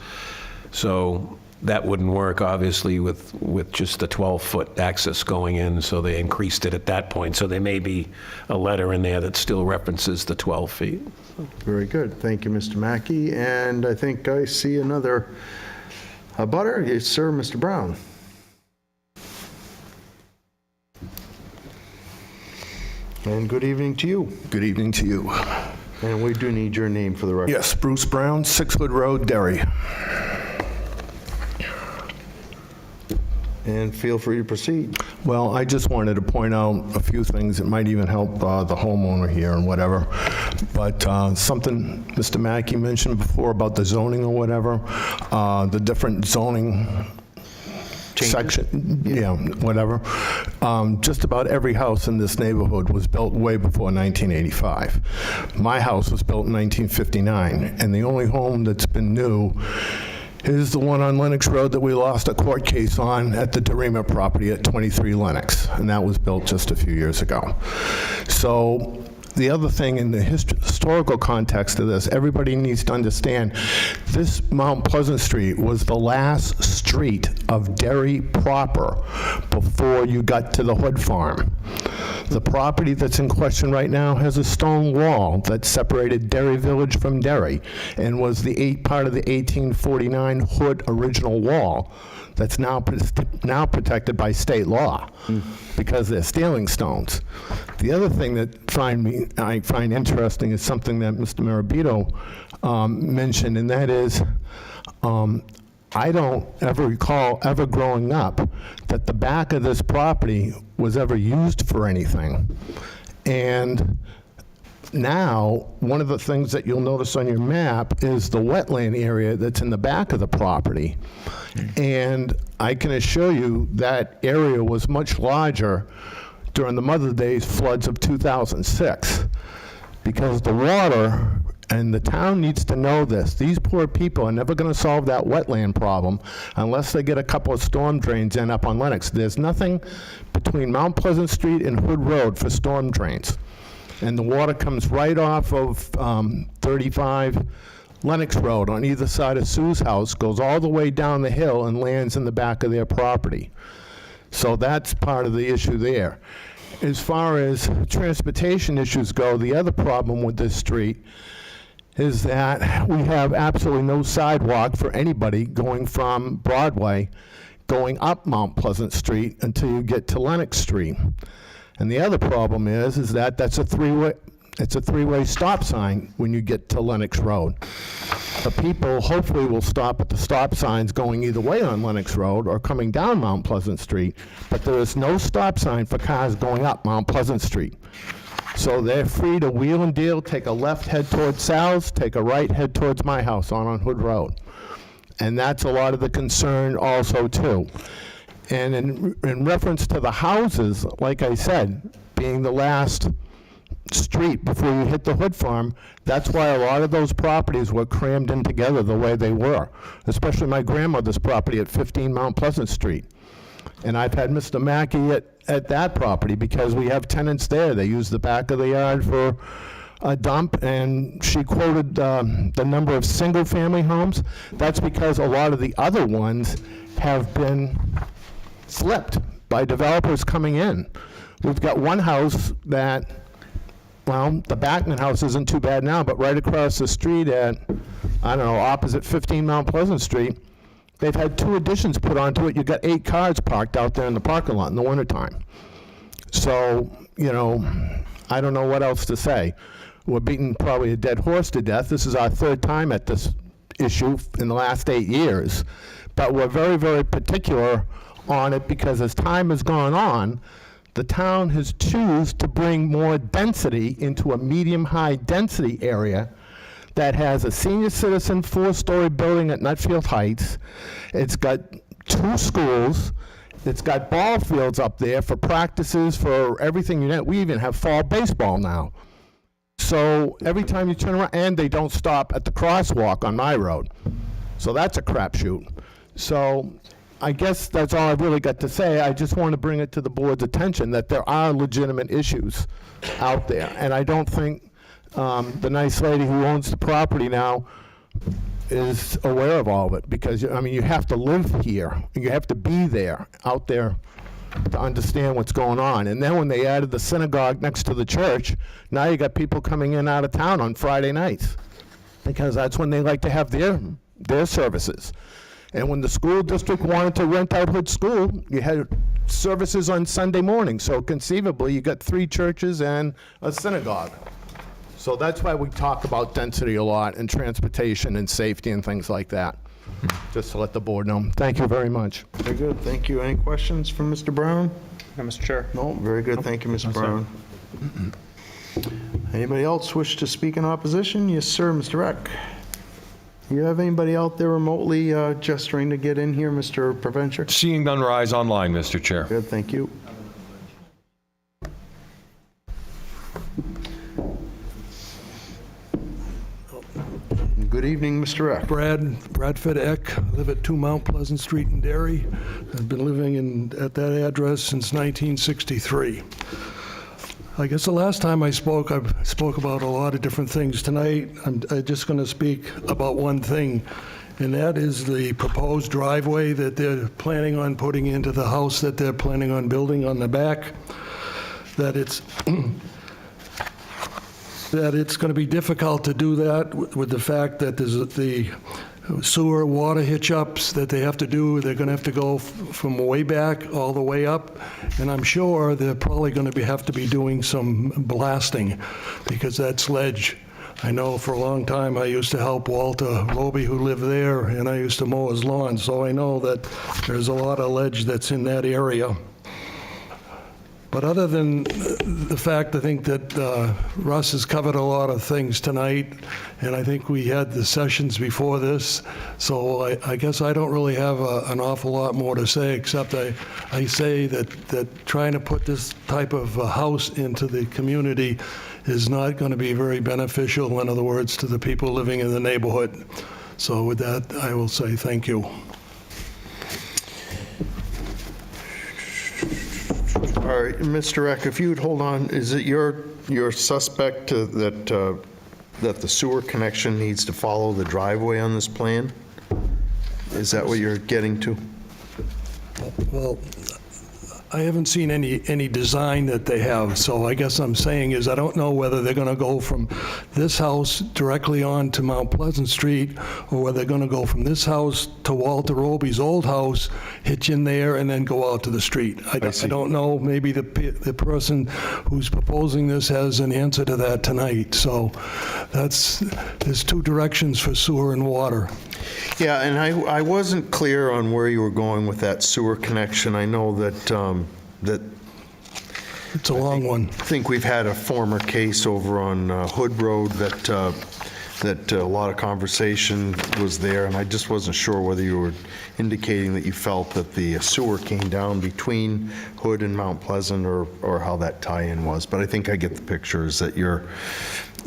So that wouldn't work, obviously, with just the 12-foot access going in, so they increased it at that point. So there may be a letter in there that still references the 12 feet.
Very good. Thank you, Mr. Mackey. And I think I see another abutter. Yes, sir, Mr. Brown. And good evening to you.
Good evening to you.
And we do need your name for the record.
Yes, Bruce Brown, 6 Hood Road, Derry.
And feel free to proceed.
Well, I just wanted to point out a few things that might even help the homeowner here and whatever. But something Mr. Mackey mentioned before about the zoning or whatever, the different zoning section, yeah, whatever. Just about every house in this neighborhood was built way before 1985. My house was built in 1959, and the only home that's been new is the one on Lennox Road that we lost a court case on at the DerryCAM property at 23 Lennox, and that was built just a few years ago. So the other thing in the historical context of this, everybody needs to understand, this Mount Pleasant Street was the last street of Derry proper before you got to the Hood Farm. The property that's in question right now has a stone wall that separated Derry Village from Derry and was the part of the 1849 Hood original wall that's now protected by state law because they're stealing stones. The other thing that I find interesting is something that Mr. Marabito mentioned, and that is I don't ever recall ever growing up that the back of this property was ever used for anything. And now, one of the things that you'll notice on your map is the wetland area that's in the back of the property. And I can assure you that area was much larger during the Mother Days floods of 2006 because the water, and the town needs to know this, these poor people are never going to solve that wetland problem unless they get a couple of storm drains in up on Lennox. There's nothing between Mount Pleasant Street and Hood Road for storm drains. And the water comes right off of 35 Lennox Road on either side of Sue's house, goes all the way down the hill and lands in the back of their property. So that's part of the issue there. As far as transportation issues go, the other problem with this street is that we have absolutely no sidewalk for anybody going from Broadway, going up Mount Pleasant Street until you get to Lennox Street. And the other problem is that it's a three-way stop sign when you get to Lennox Road. The people hopefully will stop at the stop signs going either way on Lennox Road or coming down Mount Pleasant Street, but there is no stop sign for cars going up Mount Pleasant Street. So they're free to wheel and deal, take a left, head towards Sal's, take a right, head towards my house on Hood Road. And that's a lot of the concern also too. And in reference to the houses, like I said, being the last street before you hit the Hood Farm, that's why a lot of those properties were crammed in together the way they were, especially my grandmother's property at 15 Mount Pleasant Street. And I've had Mr. Mackey at that property because we have tenants there. They use the back of the yard for a dump, and she quoted the number of single-family homes. That's because a lot of the other ones have been flipped by developers coming in. We've got one house that, well, the Backman house isn't too bad now, but right across the street at, I don't know, opposite 15 Mount Pleasant Street, they've had 2 additions put onto it. You've got 8 cars parked out there in the parking lot in the wintertime. So, you know, I don't know what else to say. We're beating probably a dead horse to death. This is our 3rd time at this issue in the last 8 years. But we're very, very particular on it because as time has gone on, the town has chosen to bring more density into a medium-high density area that has a senior citizen 4-story building at Nutfield Heights. It's got 2 schools. It's got ball fields up there for practices, for everything you know. We even have fall baseball now. So every time you turn around, and they don't stop at the crosswalk on my road. So that's a crapshoot. So I guess that's all I've really got to say. I just want to bring it to the board's attention that there are legitimate issues out there. And I don't think the nice lady who owns the property now is aware of all of it, because, I mean, you have to live here. You have to be there, out there, to understand what's going on. And then when they added the synagogue next to the church, now you got people coming in out of town on Friday nights, because that's when they like to have their services. And when the school district wanted to rent out Hood School, you had services on Sunday morning. So conceivably, you got 3 churches and a synagogue. So that's why we talk about density a lot, and transportation and safety and things like that, just to let the board know. Thank you very much.
Very good, thank you. Any questions from Mr. Brown?
No, Mr. Chair.
No, very good, thank you, Mr. Brown. Anybody else wish to speak in opposition? Yes, sir, Mr. Eck. You have anybody out there remotely gesturing to get in here, Mr. Preventure?
Seeing none, rise online, Mr. Chair.
Good, thank you. Good evening, Mr. Eck.
Bradford Eck, I live at 2 Mount Pleasant Street in Derry. I've been living at that address since 1963. I guess the last time I spoke about a lot of different things. Tonight, I'm just going to speak about one thing, and that is the proposed driveway that they're planning on putting into the house that they're planning on building on the back, that it's going to be difficult to do that with the fact that there's the sewer water hitch-ups that they have to do. They're going to have to go from way back all the way up, and I'm sure they're probably going to have to be doing some blasting because that's ledge. I know for a long time I used to help Walter Roby, who lived there, and I used to mow his lawn, so I know that there's a lot of ledge that's in that area. But other than the fact, I think that Russ has covered a lot of things tonight, and I think we had the sessions before this, so I guess I don't really have an awful lot more to say, except I say that trying to put this type of house into the community is not going to be very beneficial, in other words, to the people living in the neighborhood. So with that, I will say thank you.
All right, Mr. Eck, if you would hold on, is it your suspect that the sewer connection needs to follow the driveway on this plan? Is that what you're getting to?
Well, I haven't seen any design that they have, so I guess I'm saying is I don't know whether they're going to go from this house directly on to Mount Pleasant Street, or whether they're going to go from this house to Walter Roby's old house, hitch in there, and then go out to the street. I don't know. Maybe the person who's proposing this has an answer to that tonight. So there's two directions for sewer and water.
Yeah, and I wasn't clear on where you were going with that sewer connection. I know that
It's a long one.
I think we've had a former case over on Hood Road that a lot of conversation was there, and I just wasn't sure whether you were indicating that you felt that the sewer came down between Hood and Mount Pleasant, or how that tie-in was. But I think I get the pictures that you're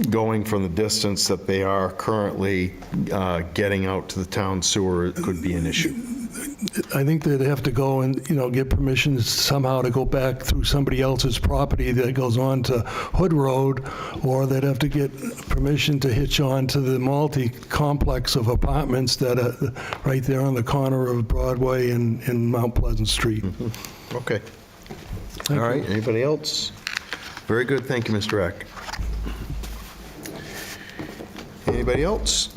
going from the distance that they are currently getting out to the town sewer. It could be an issue.
I think they'd have to go and, get permission somehow to go back through somebody else's property that goes on to Hood Road, or they'd have to get permission to hitch on to the multi-complex of apartments that are right there on the corner of Broadway and Mount Pleasant Street.
Mm-hmm. Okay. All right, anybody else? Very good, thank you, Mr. Eck. Anybody else?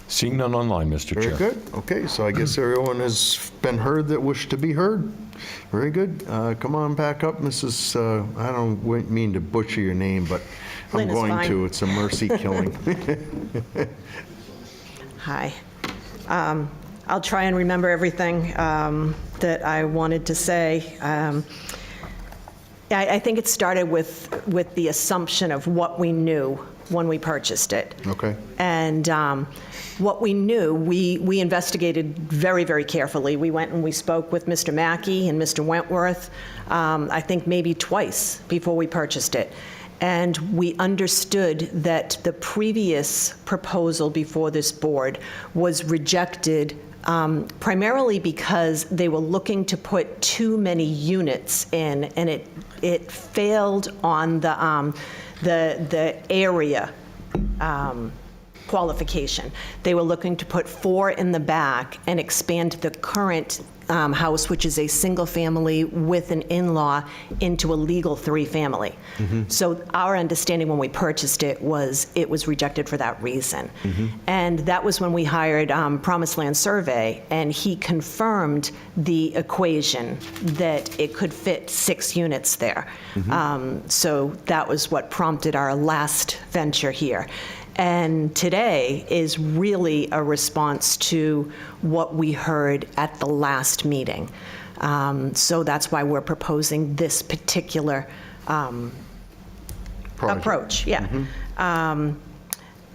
Seeing none online, Mr. Chair.
Very good. Okay, so I guess everyone has been heard that wished to be heard. Very good. Come on back up, Mrs., I don't mean to butcher your name, but I'm
Lynn is
going
fine.
to. It's a mercy killing.
Hi. I'll try and remember everything that I wanted to say. I think it started with the assumption of what we knew when we purchased it.
Okay.
And what we knew, we investigated very, very carefully. We went and we spoke with Mr. Mackey and Mr. Wentworth, I think maybe twice before we purchased it. And we understood that the previous proposal before this board was rejected primarily because they were looking to put too many units in, and it failed on the area. qualification. They were looking to put 4 in the back and expand the current house, which is a single-family with an in-law, into a legal 3-family. So our understanding when we purchased it was rejected for that reason. And that was when we hired Promised Land Survey, and he confirmed the equation that it could fit 6 units there. So that was what prompted our last venture here. And today is really a response to what we heard at the last meeting. So that's why we're proposing this particular approach. Yeah.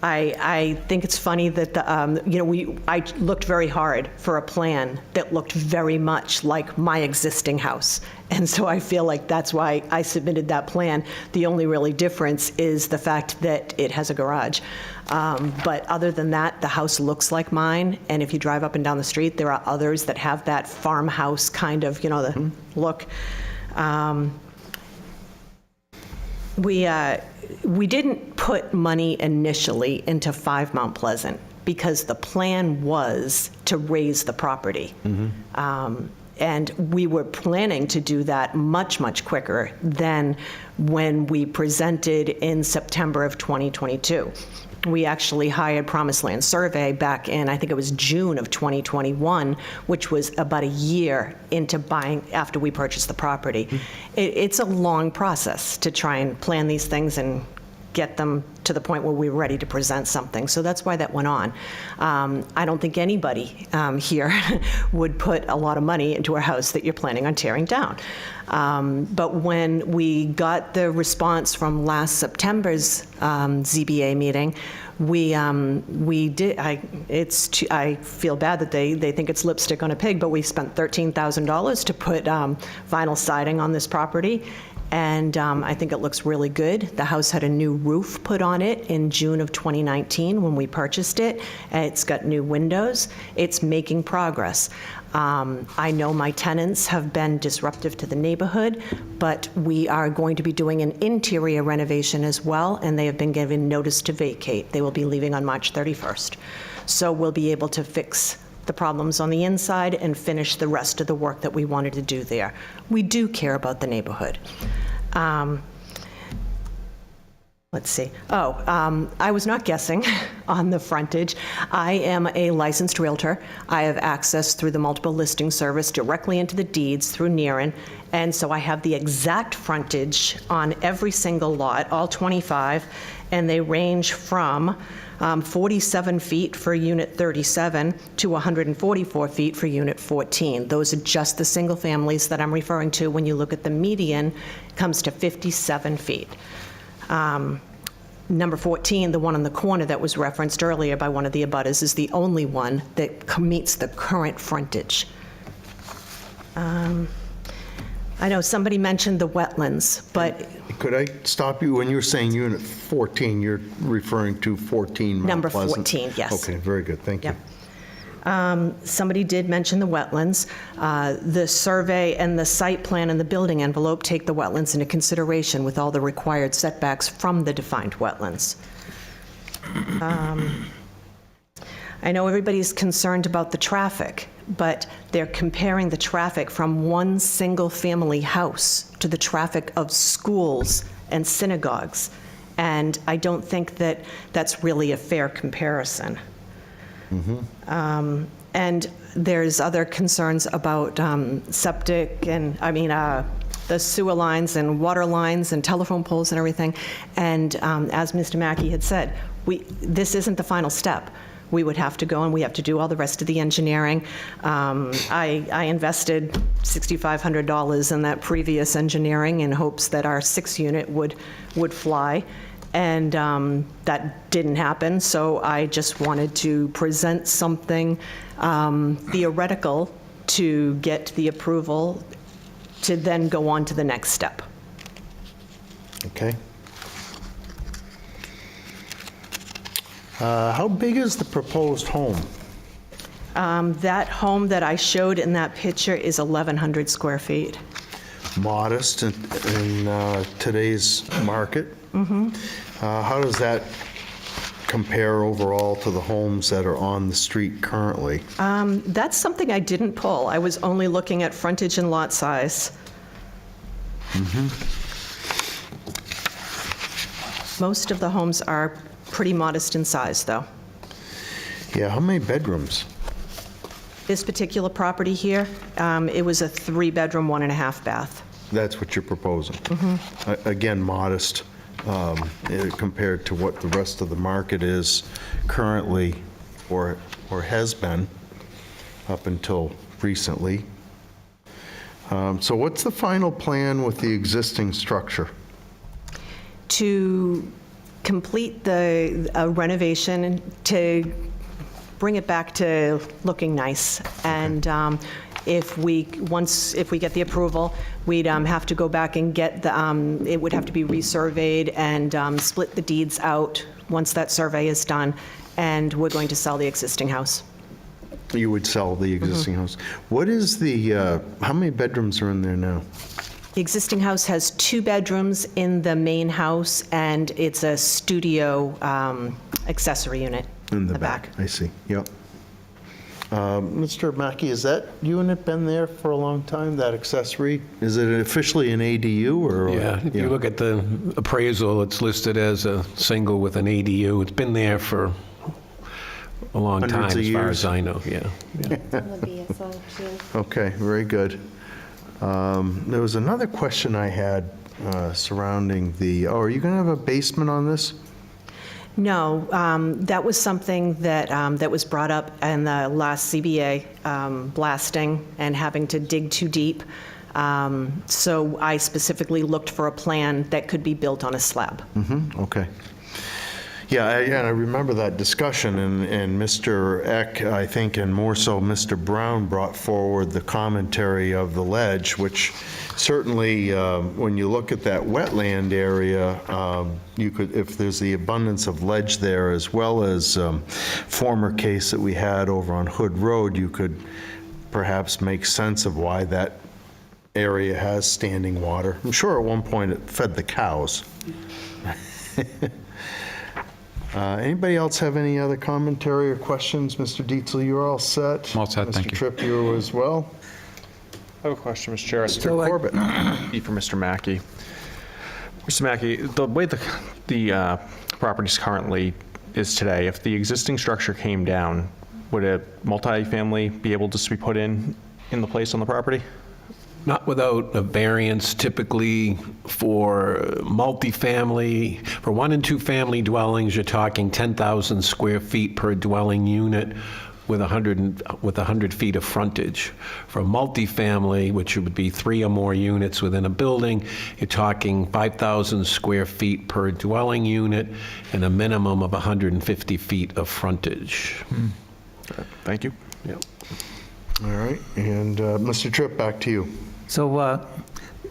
I think it's funny that I looked very hard for a plan that looked very much like my existing house. And so I feel like that's why I submitted that plan. The only really difference is the fact that it has a garage. But other than that, the house looks like mine. And if you drive up and down the street, there are others that have that farmhouse kind of, the look. We didn't put money initially into 5 Mount Pleasant because the plan was to raise the property. And we were planning to do that much, much quicker than when we presented in September of 2022. We actually hired Promised Land Survey back in, I think it was June of 2021, which was about a year into buying after we purchased the property. It's a long process to try and plan these things and get them to the point where we're ready to present something. So that's why that went on. I don't think anybody here would put a lot of money into a house that you're planning on tearing down. But when we got the response from last September's ZBA meeting, we did. I feel bad that they think it's lipstick on a pig, but we spent $13,000 to put vinyl siding on this property. And I think it looks really good. The house had a new roof put on it in June of 2019 when we purchased it. It's got new windows. It's making progress. I know my tenants have been disruptive to the neighborhood, but we are going to be doing an interior renovation as well, and they have been given notice to vacate. They will be leaving on March 31st. So we'll be able to fix the problems on the inside and finish the rest of the work that we wanted to do there. We do care about the neighborhood. Let's see. I was not guessing on the frontage. I am a licensed realtor. I have access through the multiple listing service directly into the deeds through Nearin, and so I have the exact frontage on every single lot, all 25, and they range from 47 feet for Unit 37 to 144 feet for Unit 14. Those are just the single families that I'm referring to. When you look at the median, it comes to 57 feet. Number 14, the one on the corner that was referenced earlier by one of the abutters, is the only one that meets the current frontage. I know somebody mentioned the wetlands, but
Could I stop you? When you're saying Unit 14, you're referring to 14 Mount
number
Pleasant?
14, yes.
Okay, very good, thank you.
Yep. Somebody did mention the wetlands. The survey and the site plan and the building envelope take the wetlands into consideration with all the required setbacks from the defined wetlands. I know everybody's concerned about the traffic, but they're comparing the traffic from one single-family house to the traffic of schools and synagogues, and I don't think that that's really a fair comparison. And there's other concerns about septic and, the sewer lines and water lines and telephone poles and everything. And as Mr. Mackey had said, this isn't the final step. We would have to go and we have to do all the rest of the engineering. I invested $6,500 in that previous engineering in hopes that our 6-unit would fly. And that didn't happen, so I just wanted to present something theoretical to get the approval to then go on to the next step.
Okay. How big is the proposed home?
That home that I showed in that picture is 1,100 square feet.
Modest in today's market. How does that compare overall to the homes that are on the street currently?
That's something I didn't pull. I was only looking at frontage and lot size. Most of the homes are pretty modest in size, though.
Yeah, how many bedrooms?
This particular property here, it was a 3-bedroom, 1.5 bath.
That's what you're proposing? Again, modest compared to what the rest of the market is currently or has been up until recently. So what's the final plan with the existing structure?
To complete the renovation, to bring it back to looking nice. And if we get the approval, we'd have to go back and get it would have to be resurveyed and split the deeds out once that survey is done. And we're going to sell the existing house.
You would sell the existing house. What is how many bedrooms are in there now?
The existing house has 2 bedrooms in the main house, and it's a studio accessory unit
In the back. I see, yep. Mr. Mackey, has that unit been there for a long time, that accessory? Is it officially an ADU or?
Yeah, if you look at the appraisal, it's listed as a single with an ADU. It's been there for a long time,
Hundreds of
as far
years.
as I know, yeah.
Okay, very good. There was another question I had surrounding are you going to have a basement on this?
No, that was something that was brought up in the last CBA, blasting and having to dig too deep. So I specifically looked for a plan that could be built on a slab.
Okay. Yeah, I remember that discussion, and Mr. Eck, I think, and more so Mr. Brown brought forward the commentary of the ledge, which certainly, when you look at that wetland area, you could, if there's the abundance of ledge there, as well as former case that we had over on Hood Road, you could perhaps make sense of why that area has standing water. I'm sure at one point it fed the cows. Anybody else have any other commentary or questions? Mr. Dietzel, you're all set?
All set, thank you.
Mr. Tripp, you as well?
I have a question, Mr. Chair.
Mr. Corbett?
Be for Mr. Mackey. Mr. Mackey, the way the property currently is today, if the existing structure came down, would a multifamily be able to just be put in the place on the property?
Not without a variance. Typically for multifamily, for 1 and 2 family dwellings, you're talking 10,000 square feet per dwelling unit with 100 feet of frontage. For multifamily, which would be 3 or more units within a building, you're talking 5,000 square feet per dwelling unit and a minimum of 150 feet of frontage.
Thank you.
Yep.
All right, and Mr. Tripp, back to you.
So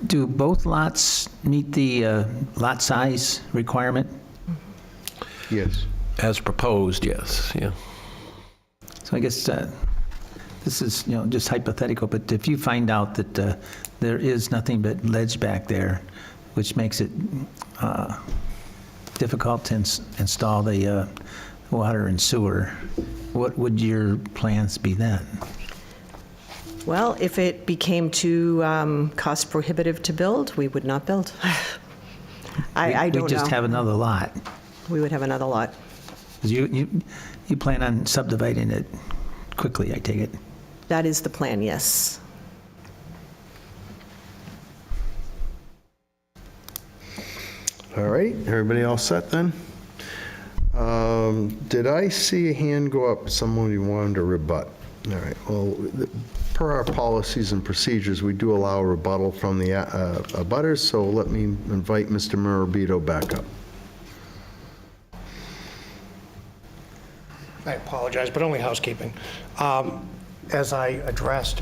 do both lots meet the lot size requirement?
Yes.
As proposed, yes, yeah.
So I guess this is, just hypothetical, but if you find out that there is nothing but ledge back there, which makes it difficult to install the water and sewer, what would your plans be then?
Well, if it became too cost prohibitive to build, we would not build. I don't know.
We just have another lot.
We would have another lot.
'Cause you plan on subdividing it quickly, I take it?
That is the plan, yes.
All right, everybody all set then? Did I see a hand go up, someone you wanted to rebut? All right, well, per our policies and procedures, we do allow a rebuttal from the abutters, so let me invite Mr. Marabito back up.
I apologize, but only housekeeping. As I addressed,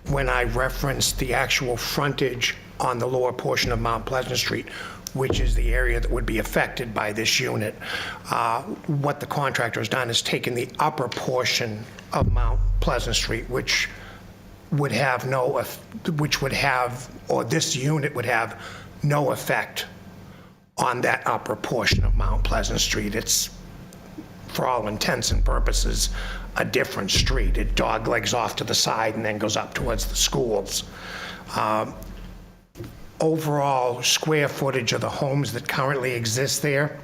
when I referenced the actual frontage on the lower portion of Mount Pleasant Street, which is the area that would be affected by this unit, what the contractor has done is taken the upper portion of Mount Pleasant Street, which would have or this unit would have no effect on that upper portion of Mount Pleasant Street. It's for all intents and purposes, a different street. It doglegs off to the side and then goes up towards the schools. Overall square footage of the homes that currently exist there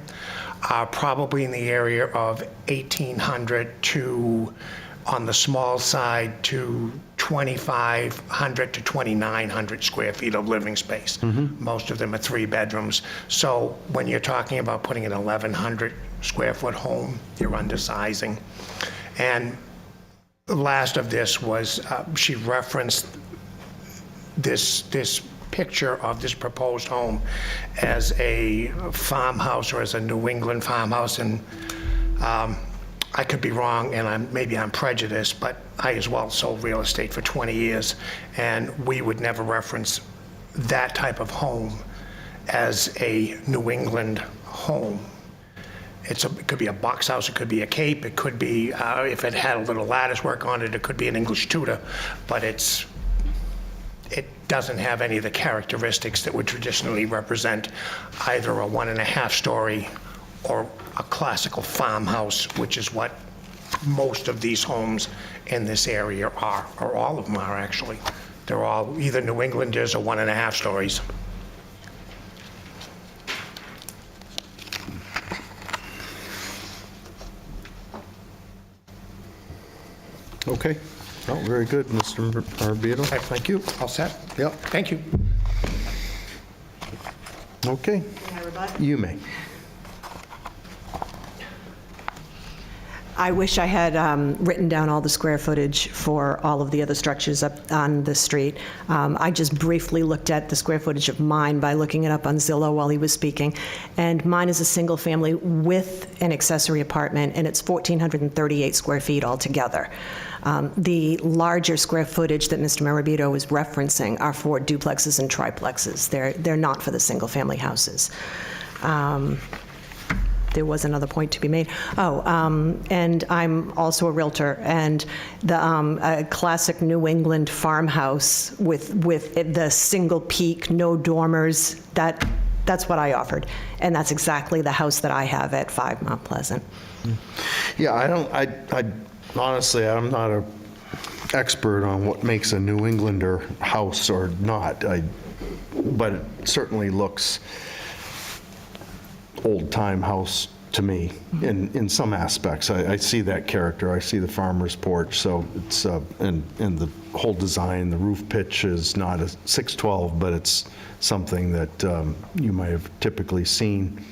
are probably in the area of 1,800 to, on the small side, to 2,500 to 2,900 square feet of living space. Most of them are 3 bedrooms. So when you're talking about putting an 1,100 square foot home, you're undersizing. And the last of this was, she referenced this picture of this proposed home as a farmhouse or as a New England farmhouse, and I could be wrong, and maybe I'm prejudiced, but I as well sold real estate for 20 years, and we would never reference that type of home as a New England home. It could be a box house, it could be a cape, it could be, if it had a little lattice work on it, it could be an English Tudor, but it doesn't have any of the characteristics that would traditionally represent either a 1.5 story or a classical farmhouse, which is what most of these homes in this area are, or all of them are actually. They're all either New Englanders or 1.5 stories.
Okay. Oh, very good, Mr. Marabito. Thank you.
All set?
Yep.
Thank you.
Okay. You may.
I wish I had written down all the square footage for all of the other structures up on the street. I just briefly looked at the square footage of mine by looking it up on Zillow while he was speaking, and mine is a single family with an accessory apartment, and it's 1,438 square feet altogether. The larger square footage that Mr. Marabito was referencing are for duplexes and triplexes. They're not for the single family houses. There was another point to be made. And I'm also a Realtor, and a classic New England farmhouse with the single peak, no dormers, that's what I offered. And that's exactly the house that I have at 5 Mount Pleasant.
Yeah, honestly, I'm not an expert on what makes a New Englander house or not, but it certainly looks old-time house to me in some aspects. I see that character. I see the farmer's porch, so it's, and the whole design, the roof pitch is not a 612, but it's something that you might have typically seen,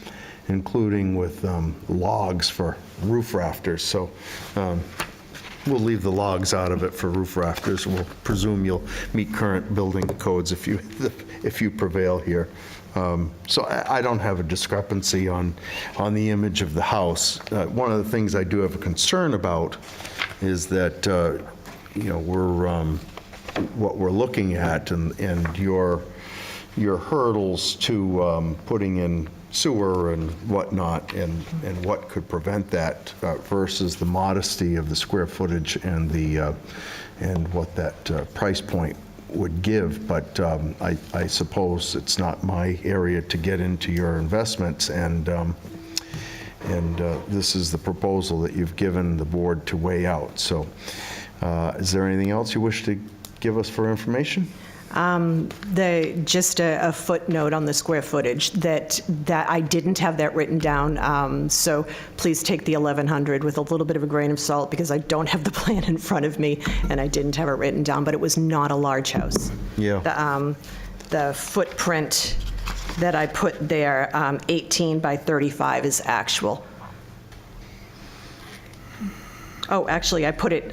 including with logs for roof rafters. So we'll leave the logs out of it for roof rafters. We'll presume you'll meet current building codes if you prevail here. So I don't have a discrepancy on the image of the house. One of the things I do have a concern about is that, what we're looking at and your hurdles to putting in sewer and whatnot, and what could prevent that versus the modesty of the square footage and what that price point would give. But I suppose it's not my area to get into your investments, and this is the proposal that you've given the board to weigh out. So is there anything else you wish to give us for information?
Just a footnote on the square footage, that I didn't have that written down, so please take the 1,100 with a little bit of a grain of salt, because I don't have the plan in front of me, and I didn't have it written down, but it was not a large house.
Yeah.
The footprint that I put there, 18 by 35 is actual. Oh, actually, I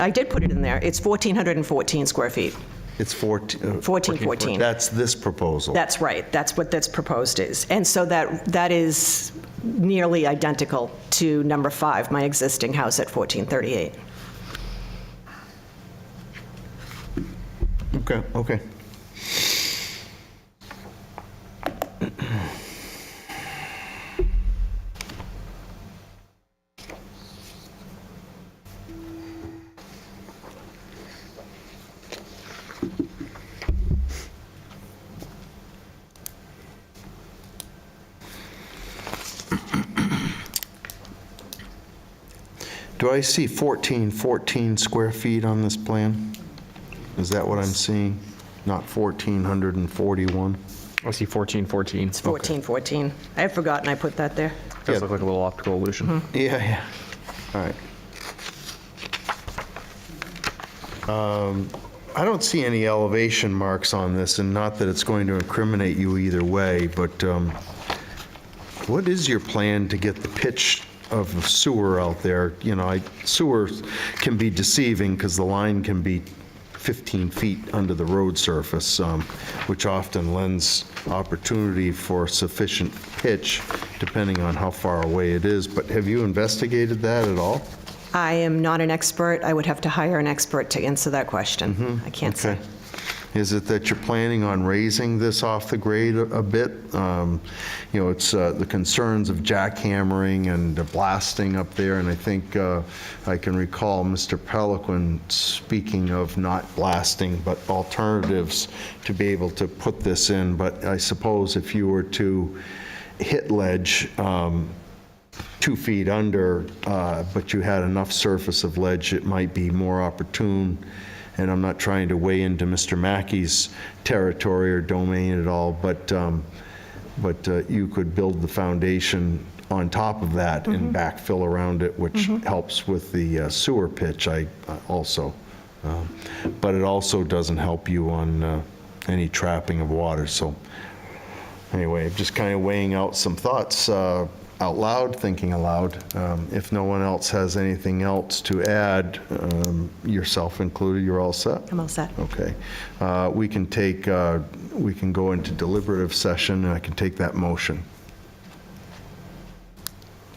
did put it in there. It's 1,414 square feet.
It's
14.
That's this proposal.
That's right. That's what this proposed is. And so that is nearly identical to number 5, my existing house at 1438.
Okay. Do I see 1414 square feet on this plan? Is that what I'm seeing? Not 1,441?
I see 1414.
It's 1414. I had forgotten I put that there.
Does look like a little optical illusion.
Yeah, yeah. All right. I don't see any elevation marks on this, and not that it's going to incriminate you either way, but what is your plan to get the pitch of the sewer out there? You know, sewer can be deceiving because the line can be 15 feet under the road surface, which often lends opportunity for sufficient pitch, depending on how far away it is. But have you investigated that at all?
I am not an expert. I would have to hire an expert to answer that question. I can't say.
Okay. Is it that you're planning on raising this off the grade a bit? You know, it's the concerns of jackhammering and blasting up there, and I think I can recall Mr. Pelican speaking of not blasting, but alternatives to be able to put this in. But I suppose if you were to hit ledge 2 feet under, but you had enough surface of ledge, it might be more opportune. And I'm not trying to weigh into Mr. Mackey's territory or domain at all, but you could build the foundation on top of that and backfill around it, which helps with the sewer pitch also. But it also doesn't help you on any trapping of water. So anyway, just kind of weighing out some thoughts out loud, thinking aloud. If no one else has anything else to add, yourself included, you're all set?
I'm all set.
Okay. We can go into deliberative session, and I can take that motion.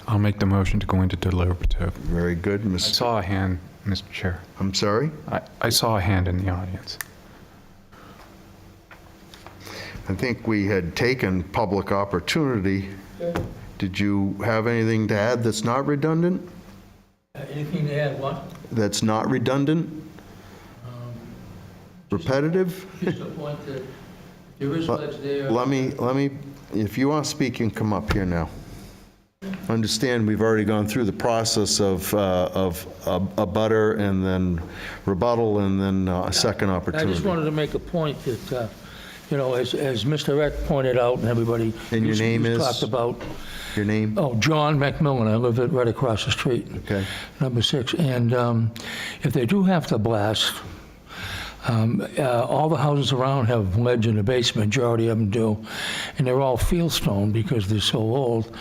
I'll make the motion to go into deliberative.
Very good.
I saw a hand, Mr. Chair.
I'm sorry?
I saw a hand in the audience.
I think we had taken public opportunity. Did you have anything to add that's not redundant?
Anything to add, what?
That's not redundant? Repetitive?
Just a point that there is ledge there.
Let me, if you want to speak, you can come up here now. Understand, we've already gone through the process of a butter and then rebuttal and then a second
I
opportunity.
just wanted to make a point that, you know, as Mr. Eck pointed out and everybody.
And your name is?
Talked about.
Your name?
Oh, John McMillan. I live right across the street.
Okay.
Number 6. And if they do have to blast, all the houses around have ledge in the basement, majority of them do, and they're all fieldstone because they're so old,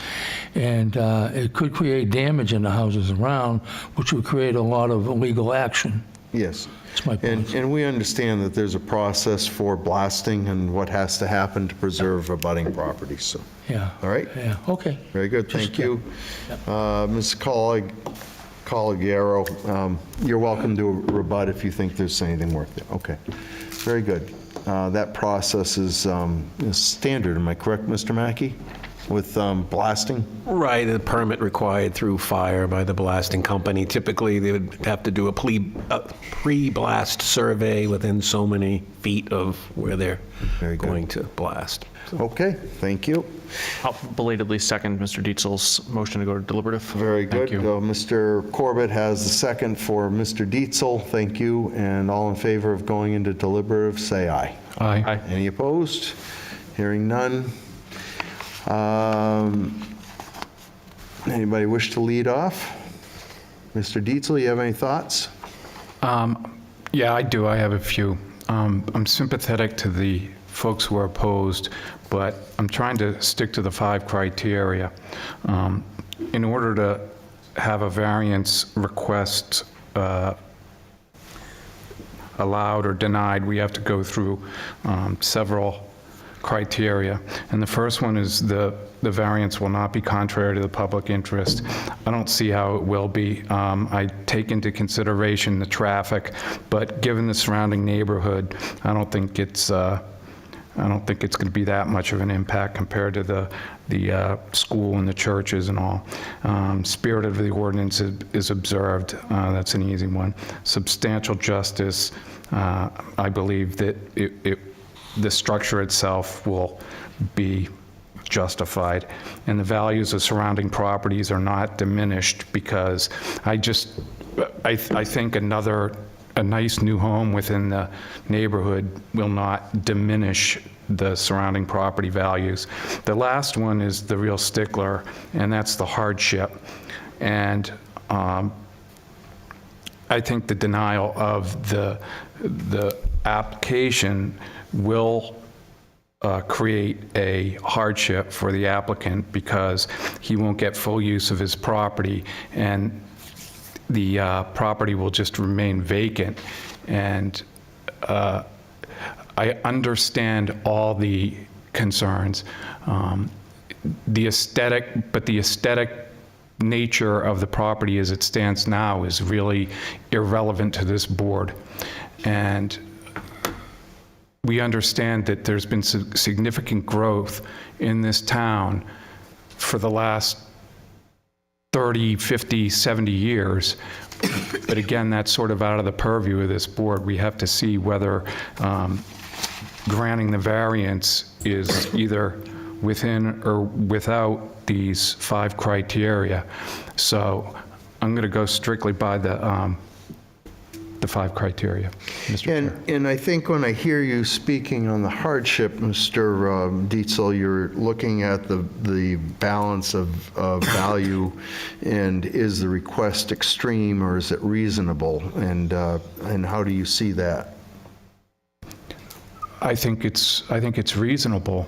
and it could create damage in the houses around, which would create a lot of illegal action.
Yes.
That's my point.
And we understand that there's a process for blasting and what has to happen to preserve abutting properties, so.
Yeah.
All right?
Yeah, okay.
Very good, thank you. Ms. Collegiero, you're welcome to rebut if you think there's anything worth it. Okay, very good. That process is standard, am I correct, Mr. Mackey, with blasting?
Right, a permit required through fire by the blasting company. Typically, they would have to do a pre-blast survey within so many feet of where they're going to blast.
Okay, thank you.
I'll belatedly second Mr. Dietzel's motion to go to deliberative.
Very good.
Thank you.
Mr. Corbett has the second for Mr. Dietzel. Thank you. And all in favor of going into deliberative, say aye.
Aye.
Aye.
Any opposed? Hearing none. Anybody wish to lead off? Mr. Dietzel, you have any thoughts?
Yeah, I do. I have a few. I'm sympathetic to the folks who are opposed, but I'm trying to stick to the 5 criteria. In order to have a variance request allowed or denied, we have to go through several criteria. And the first one is the variance will not be contrary to the public interest. I don't see how it will be. I take into consideration the traffic, but given the surrounding neighborhood, I don't think it's going to be that much of an impact compared to the school and the churches and all. Spirit of the ordinance is observed. That's an easy one. Substantial justice. I believe that the structure itself will be justified, and the values of surrounding properties are not diminished, because I think a nice new home within the neighborhood will not diminish the surrounding property values. The last one is the real stickler, and that's the hardship. And I think the denial of the application will create a hardship for the applicant, because he won't get full use of his property, and the property will just remain vacant. And I understand all the concerns. The aesthetic nature of the property as it stands now is really irrelevant to this board. And we understand that there's been significant growth in this town for the last 30, 50, 70 years. But again, that's sort of out of the purview of this board. We have to see whether granting the variance is either within or without these 5 criteria. So I'm going to go strictly by the 5 criteria, Mr. Chair.
And I think when I hear you speaking on the hardship, Mr. Dietzel, you're looking at the balance of value, and is the request extreme or is it reasonable? And how do you see that?
I think it's reasonable.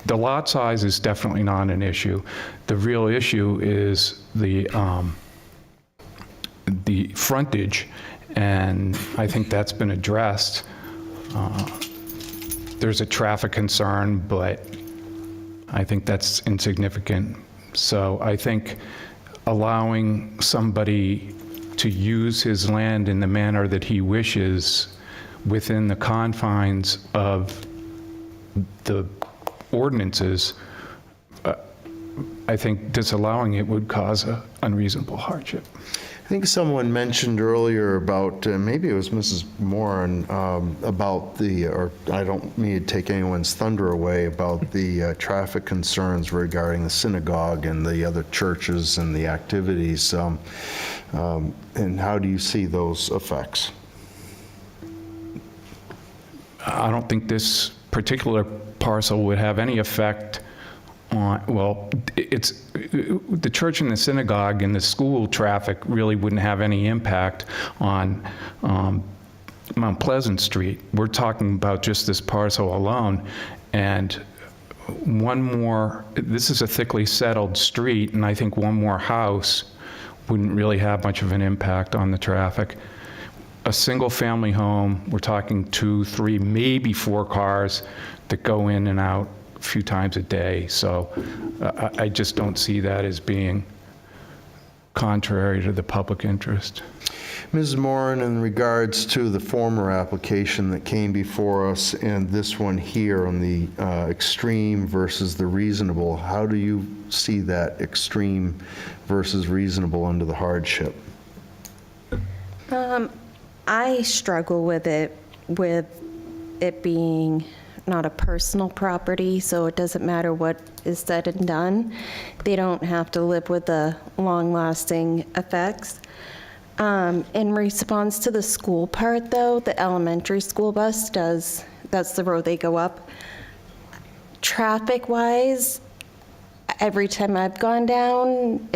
The lot size is definitely not an issue. The real issue is the frontage, and I think that's been addressed. There's a traffic concern, but I think that's insignificant. So I think allowing somebody to use his land in the manner that he wishes within the confines of the ordinances, I think disallowing it would cause an unreasonable hardship.
I think someone mentioned earlier about, maybe it was Mrs. Moran, about or I don't mean to take anyone's thunder away, about the traffic concerns regarding the synagogue and the other churches and the activities. And how do you see those effects?
I don't think this particular parcel would have any effect on, well, it's the church and the synagogue and the school traffic really wouldn't have any impact on Mount Pleasant Street. We're talking about just this parcel alone, and one more, this is a thickly settled street, and I think one more house wouldn't really have much of an impact on the traffic. A single family home, we're talking 2, 3, maybe 4 cars that go in and out a few times a day. So I just don't see that as being contrary to the public interest.
Ms. Moran, in regards to the former application that came before us and this one here on the extreme versus the reasonable, how do you see that extreme versus reasonable under the hardship?
I struggle with it being not a personal property, so it doesn't matter what is said and done. They don't have to live with the long-lasting effects. In response to the school part, though, the elementary school bus does, that's the road they go up. Traffic-wise, every time I've gone down,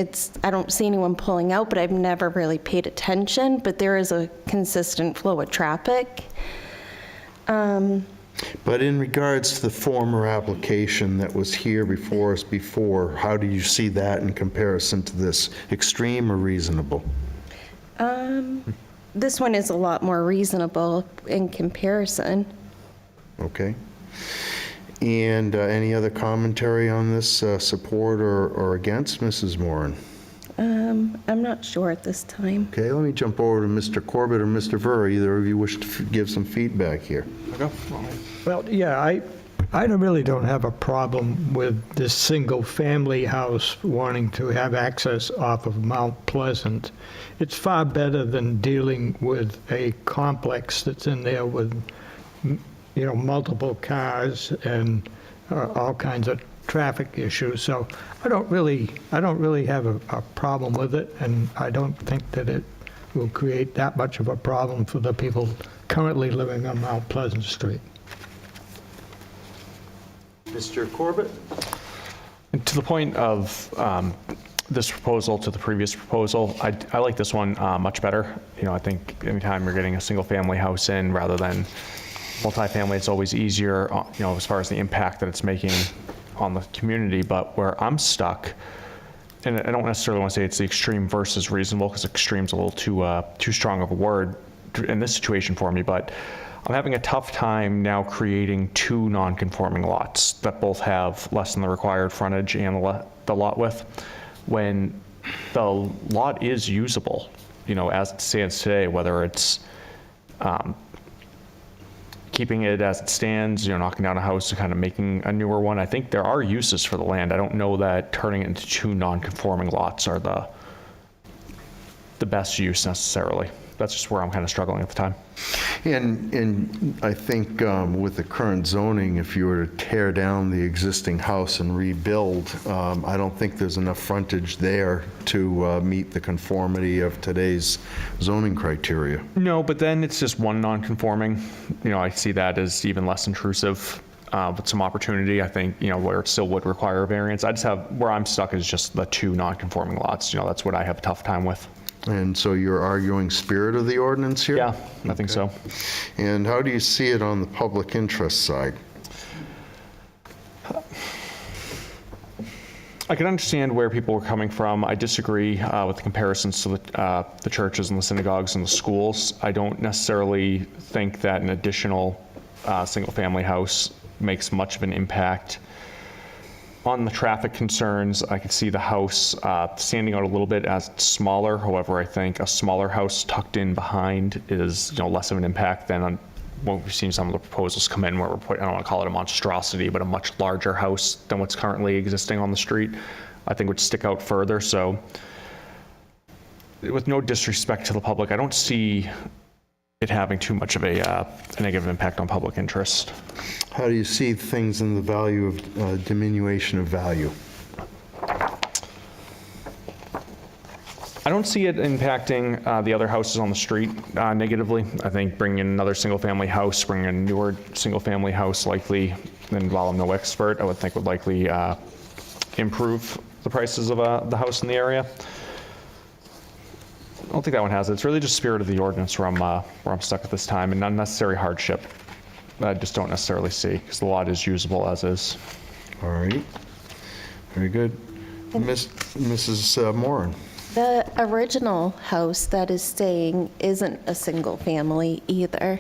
I don't see anyone pulling out, but I've never really paid attention, but there is a consistent flow of traffic.
But in regards to the former application that was here before us before, how do you see that in comparison to this, extreme or reasonable?
This one is a lot more reasonable in comparison.
Okay. And any other commentary on this, support or against, Mrs. Moran?
I'm not sure at this time.
Okay, let me jump over to Mr. Corbett or Mr. Ver. Either of you wish to give some feedback here?
Well, yeah, I really don't have a problem with this single-family house wanting to have access off of Mount Pleasant. It's far better than dealing with a complex that's in there with, multiple cars and all kinds of traffic issues. So I don't really have a problem with it, and I don't think that it will create that much of a problem for the people currently living on Mount Pleasant Street.
Mr. Corbett?
And to the point of this proposal to the previous proposal, I like this one much better. You know, I think anytime you're getting a single-family house in rather than multifamily, it's always easier, you know, as far as the impact that it's making on the community. But where I'm stuck, and I don't necessarily want to say it's the extreme versus reasonable, because extreme's a little too strong of a word in this situation for me, but I'm having a tough time now creating two non-conforming lots that both have less than the required frontage and the lot width, when the lot is usable, you know, as it stands today, whether it's keeping it as it stands, you know, knocking down a house and kind of making a newer one. I think there are uses for the land. I don't know that turning it into two non-conforming lots are the best use necessarily. That's just where I'm kind of struggling at the time.
And I think with the current zoning, if you were to tear down the existing house and rebuild, I don't think there's enough frontage there to meet the conformity of today's zoning criteria.
No, but then it's just one non-conforming. You know, I see that as even less intrusive with some opportunity, I think, you know, where it still would require a variance. I just have, where I'm stuck is just the two non-conforming lots. You know, that's what I have a tough time with.
And so you're arguing spirit of the ordinance here?
Yeah, I think so.
And how do you see it on the public interest side?
I can understand where people were coming from. I disagree with the comparisons to the churches and the synagogues and the schools. I don't necessarily think that an additional single-family house makes much of an impact on the traffic concerns. I could see the house standing out a little bit as it's smaller. However, I think a smaller house tucked in behind is, you know, less of an impact than on what we've seen some of the proposals come in where we're putting, I don't want to call it a monstrosity, but a much larger house than what's currently existing on the street, I think would stick out further. So with no disrespect to the public, I don't see it having too much of a negative impact on public interest.
How do you see things in the value of diminution of value?
I don't see it impacting the other houses on the street negatively. I think bringing in another single-family house, bringing in a newer single-family house likely, and while I'm no expert, I would think would likely improve the prices of the house in the area. I don't think that one has it. It's really just spirit of the ordinance where I'm stuck at this time, and unnecessary hardship I just don't necessarily see, because the lot is usable as is.
All right. Very good. Mrs. Moran.
The original house that is staying isn't a single family either.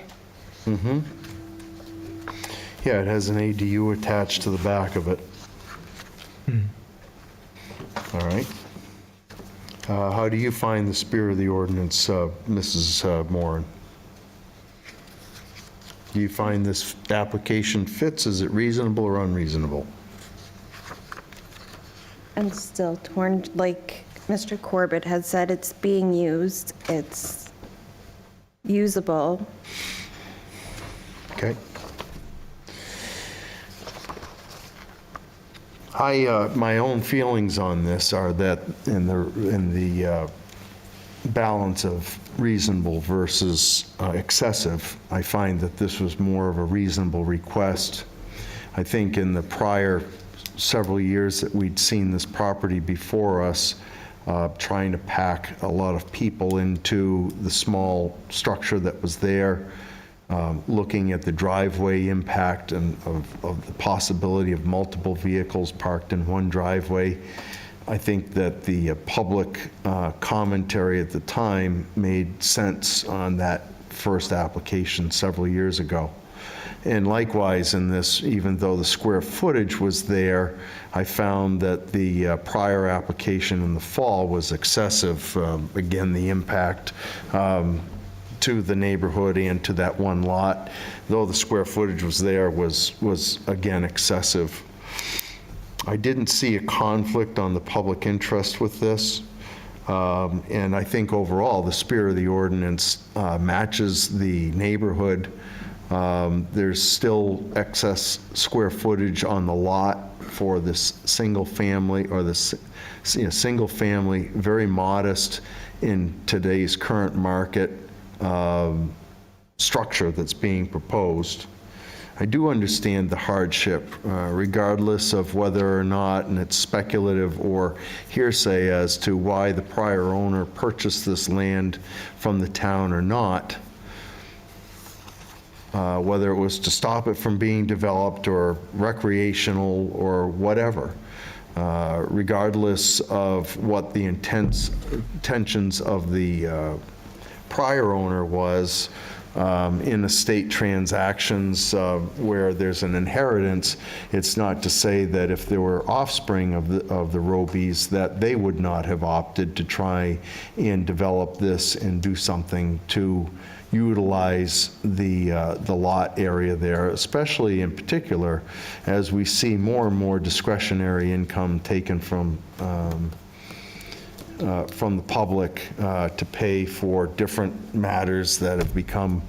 Mm-hmm. Yeah, it has an ADU attached to the back of it. All right. How do you find the spirit of the ordinance, Mrs. Moran? Do you find this application fits? Is it reasonable or unreasonable?
I'm still torn, like Mr. Corbett had said, it's being used, it's usable.
Okay. My own feelings on this are that in the balance of reasonable versus excessive, I find that this was more of a reasonable request. I think in the prior several years that we'd seen this property before us, trying to pack a lot of people into the small structure that was there, looking at the driveway impact and of the possibility of multiple vehicles parked in one driveway. I think that the public commentary at the time made sense on that first application several years ago. And likewise in this, even though the square footage was there, I found that the prior application in the fall was excessive. Again, the impact to the neighborhood and to that one lot, though the square footage was there, was again excessive. I didn't see a conflict on the public interest with this. And I think overall, the spirit of the ordinance matches the neighborhood There's still excess square footage on the lot for this single family, or this single family, very modest in today's current market structure that's being proposed. I do understand the hardship, regardless of whether or not, and it's speculative or hearsay as to why the prior owner purchased this land from the town or not, whether it was to stop it from being developed or recreational or whatever. Regardless of what the intentions of the prior owner was, in estate transactions where there's an inheritance, it's not to say that if there were offspring of the Robies that they would not have opted to try and develop this and do something to utilize the lot area there, especially in particular as we see more and more discretionary income taken from the public to pay for different matters that have become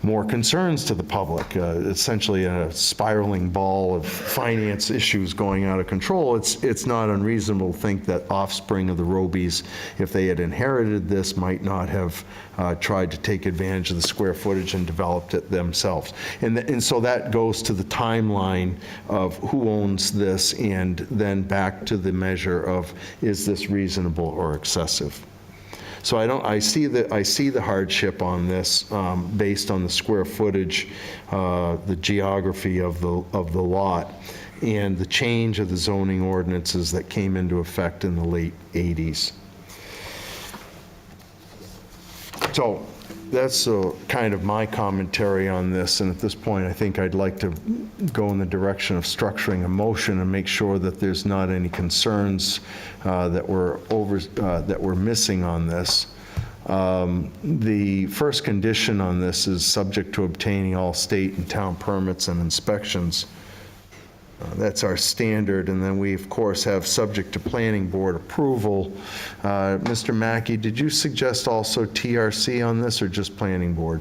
more concerns to the public, essentially a spiraling ball of finance issues going out of control. It's not unreasonable to think that offspring of the Robies, if they had inherited this, might not have tried to take advantage of the square footage and developed it themselves. And so that goes to the timeline of who owns this, and then back to the measure of, is this reasonable or excessive? So I see the hardship on this based on the square footage, the geography of the lot, and the change of the zoning ordinances that came into effect in the late 80s. So that's kind of my commentary on this, and at this point I think I'd like to go in the direction of structuring a motion and make sure that there's not any concerns that we're missing on this. The first condition on this is subject to obtaining all state and town permits and inspections. That's our standard, and then we, of course, have subject to planning board approval. Mr. Mackey, did you suggest also TRC on this, or just planning board?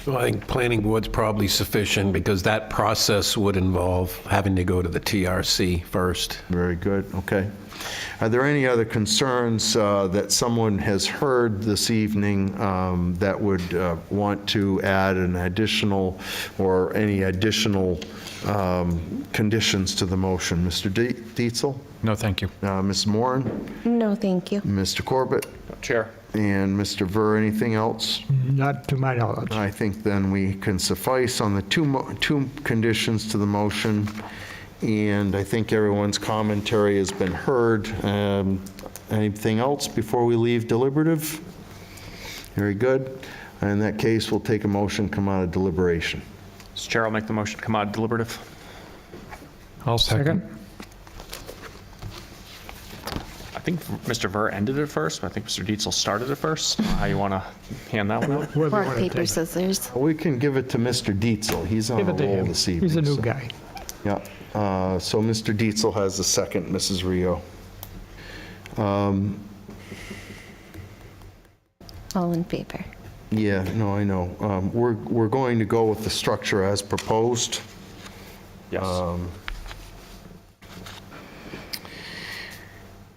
Well, I think planning board's probably sufficient, because that process would involve having to go to the TRC first.
Very good, okay. Are there any other concerns that someone has heard this evening that would want to add an additional, or any additional conditions to the motion? Mr. Dietzel?
No, thank you.
Ms. Moran?
No, thank you.
Mr. Corbett?
Chair.
And Mr. Ver, anything else?
Not to my knowledge.
I think then we can suffice on the two conditions to the motion, and I think everyone's commentary has been heard. Anything else before we leave deliberative? Very good. In that case, we'll take a motion, come out of deliberation.
Mr. Chair, I'll make the motion to come out of deliberative.
I'll second.
I think Mr. Ver ended it first, but I think Mr. Dietzel started it first. How you want to hand that one out?
Whether you
Rock,
wanna
paper,
take-
scissors.
We can give it to Mr. Dietzel. He's on
Give
a
it to
roll
him.
this evening.
He's a new
so-
guy.
Yeah. So Mr. Dietzel has the second, Mrs. Rio.
All in favor?
Yeah, no, I know. We're going to go with the structure as proposed.
Yes.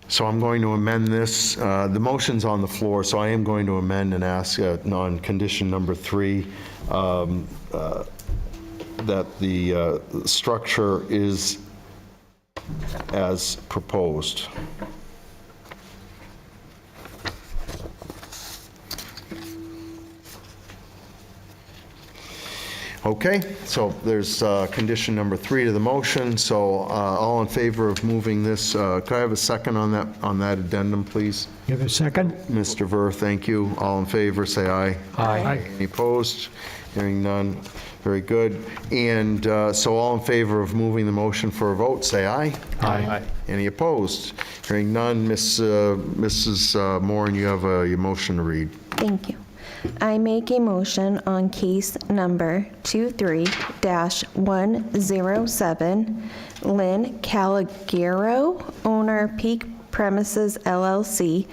So I'm going to amend this. The motion's on the floor, so I am going to amend and ask on condition number 3 that the structure is as proposed. Okay, so there's condition number 3 to the motion. So all in favor of moving this, could I have a second on that addendum, please?
Give a second.
Mr. Ver, thank you. All in favor, say aye.
Aye.
Any opposed? Hearing none. Very good. And so all in favor of moving the motion for a vote, say aye.
Aye.
Any opposed? Hearing none. Mrs. Moran, you have your motion to read.
Thank you. I make a motion on case number 23-107, Lynn Calagero, owner Peak Premises LLC,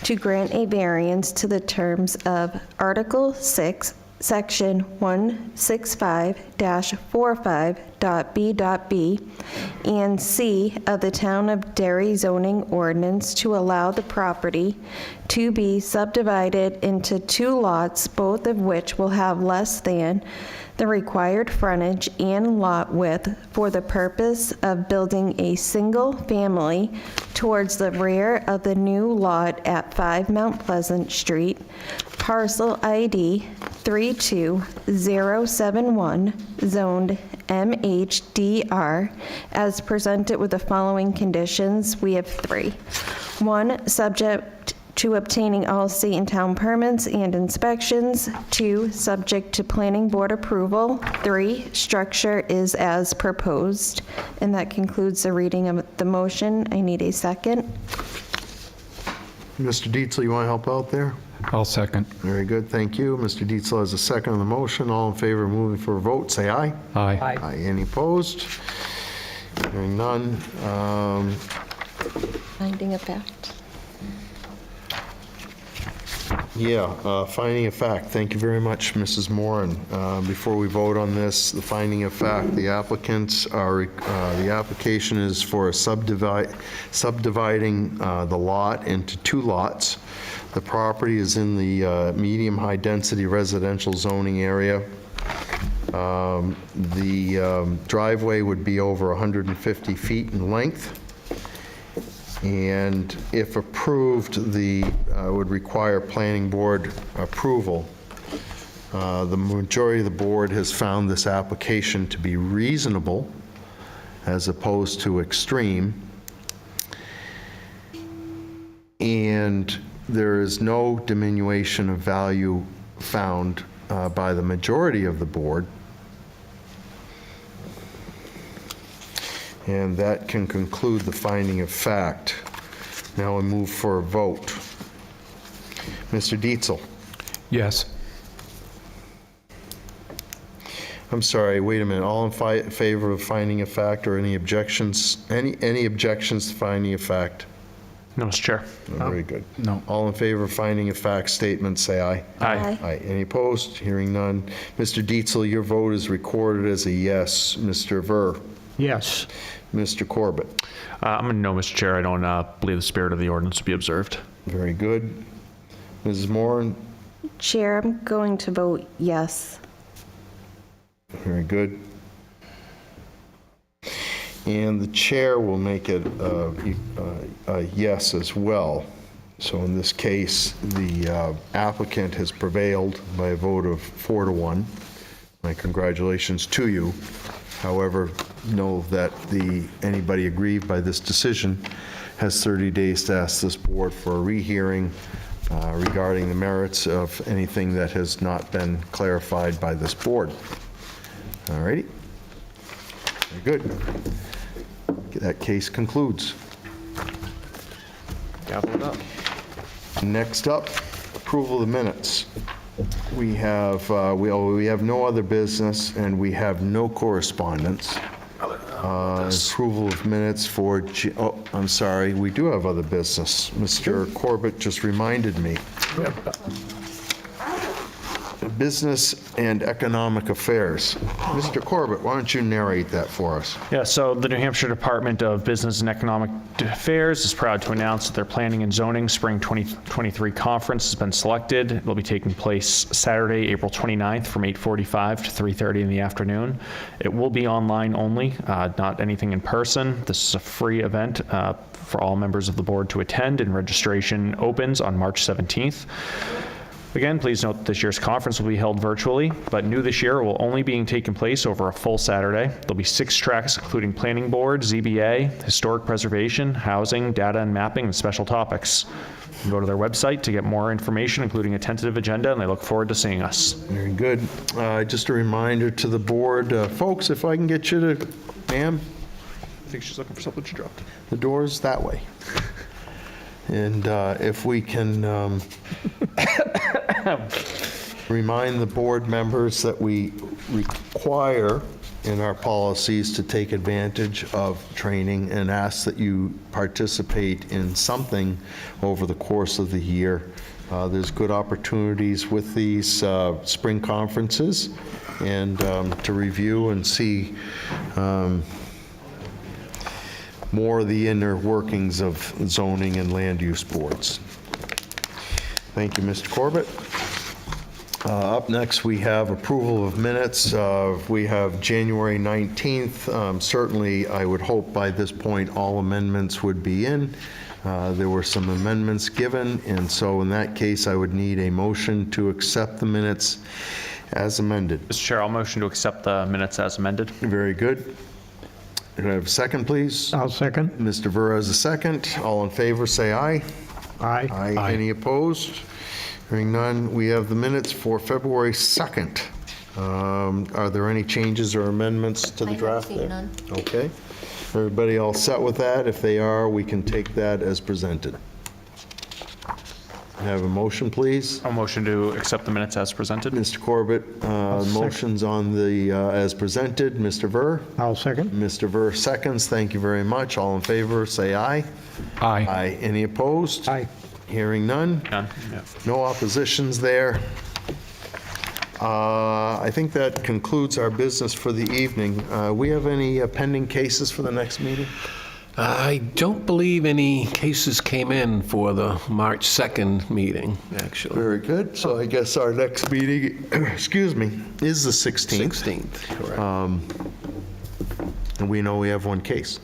to grant a variance to the terms of Article 6, Section 165-45.b.b and C of the Town of Derry zoning ordinance to allow the property to be subdivided into 2 lots, both of which will have less than the required frontage and lot width for the purpose of building a single family towards the rear of the new lot at 5 Mount Pleasant Street, parcel ID 32071, zoned MHDR, as presented with the following conditions. We have 3. 1, subject to obtaining all state and town permits and inspections. 2, subject to planning board approval. 3, structure is as proposed. And that concludes the reading of the motion. I need a second.
Mr. Dietzel, you want to help out there?
I'll second.
Very good, thank you. Mr. Dietzel has a second on the motion. All in favor of moving for a vote, say aye.
Aye.
Aye. Any opposed? Hearing none.
Finding of fact.
Finding of fact. Thank you very much, Mrs. Moran. Before we vote on this, the finding of fact, the applicants are, the application is for subdividing the lot into 2 lots. The property is in the medium-high density residential zoning area. The driveway would be over 150 feet in length. And if approved, would require planning board approval. The majority of the board has found this application to be reasonable as opposed to extreme. And there is no diminution of value found by the majority of the board. And that can conclude the finding of fact. Now we move for a vote. Mr. Dietzel.
Yes.
I'm sorry, wait a minute. All in favor of finding of fact, or any objections? Any objections to finding of fact?
No, Mr. Chair.
Very good.
No.
All in favor of finding of fact statement, say aye.
Aye.
Aye. Any opposed? Hearing none. Mr. Dietzel, your vote is recorded as a yes. Mr. Ver.
Yes.
Mr. Corbett.
I'm a no, Mr. Chair. I don't believe the spirit of the ordinance to be observed.
Very good. Mrs. Moran.
Chair, I'm going to vote yes.
Very good. And the chair will make it a yes as well. So in this case, the applicant has prevailed by a vote of 4-1. My congratulations to you. However, know that anybody aggrieved by this decision has 30 days to ask this board for a rehearing regarding the merits of anything that has not been clarified by this board. All righty. Very good. That case concludes.
Gavel it up.
Next up, approval of the minutes. We have no other business, and we have no correspondence. Approval of minutes for, I'm sorry, we do have other business. Mr. Corbett just reminded me. Business and Economic Affairs. Mr. Corbett, why don't you narrate that for us?
Yeah, so the New Hampshire Department of Business and Economic Affairs is proud to announce that their Planning and Zoning Spring 2023 conference has been selected. It will be taking place Saturday, April 29th from 8:45 to 3:30 in the afternoon. It will be online only, not anything in person. This is a free event for all members of the board to attend, and registration opens on March 17th. Again, please note that this year's conference will be held virtually, but new this year, it will only be taking place over a full Saturday. There'll be 6 tracks, including planning board, ZBA, historic preservation, housing, data and mapping, and special topics. You can go to their website to get more information, including a tentative agenda, and they look forward to seeing us.
Very good. Just a reminder to the board, folks, if I can get you to, ma'am,
I think she's looking for something she dropped.
the door's that way. And if we can remind the board members that we require in our policies to take advantage of training and ask that you participate in something over the course of the year. There's good opportunities with these spring conferences and to review and see more of the inner workings of zoning and land use boards. Thank you, Mr. Corbett. Up next, we have approval of minutes. We have January 19th. Certainly, I would hope by this point all amendments would be in. There were some amendments given, and so in that case, I would need a motion to accept the minutes as amended.
Mr. Chair, I'll motion to accept the minutes as amended.
Very good. Do I have a second, please?
I'll second.
Mr. Ver has a second. All in favor, say aye.
Aye.
Aye. Any opposed? Hearing none, we have the minutes for February 2nd. Are there any changes or amendments to the
I have
draft
seen
there?
none.
Okay. Everybody all set with that? If they are, we can take that as presented. Have a motion, please?
I'll motion to accept the minutes as presented.
Mr. Corbett, motions on the as presented. Mr. Ver?
I'll second.
Mr. Ver seconds. Thank you very much. All in favor, say aye.
Aye.
Aye. Any opposed?
Aye.
Hearing none.
None? Yeah.
No oppositions there. I think that concludes our business for the evening. We have any pending cases for the next meeting?
I don't believe any cases came in for the March 2nd meeting, actually.
Very good. So I guess our next meeting, excuse me, is the 16th.
16th, correct.
And we know we have one case.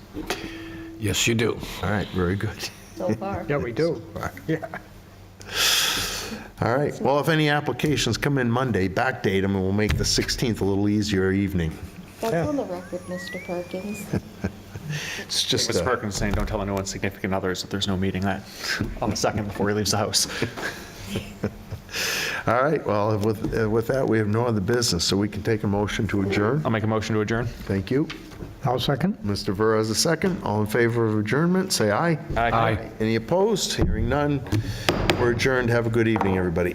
Yes, you do.
All right, very good.
So far.
Yeah, we do. Yeah.
All right. Well, if any applications come in Monday, backdate them, and we'll make the 16th a little easier evening.
That's on the record, Mr. Perkins.
It's just,
Ms. Perkins saying, don't tell anyone significant others that there's no meeting that on the 2nd before he leaves the house.
all right. Well, with that, we have no other business, so we can take a motion to adjourn.
I'll make a motion to adjourn.
Thank you.
I'll second.
Mr. Ver has a second. All in favor of adjournment, say aye.
Aye.
Any opposed? Hearing none. We're adjourned. Have a good evening, everybody.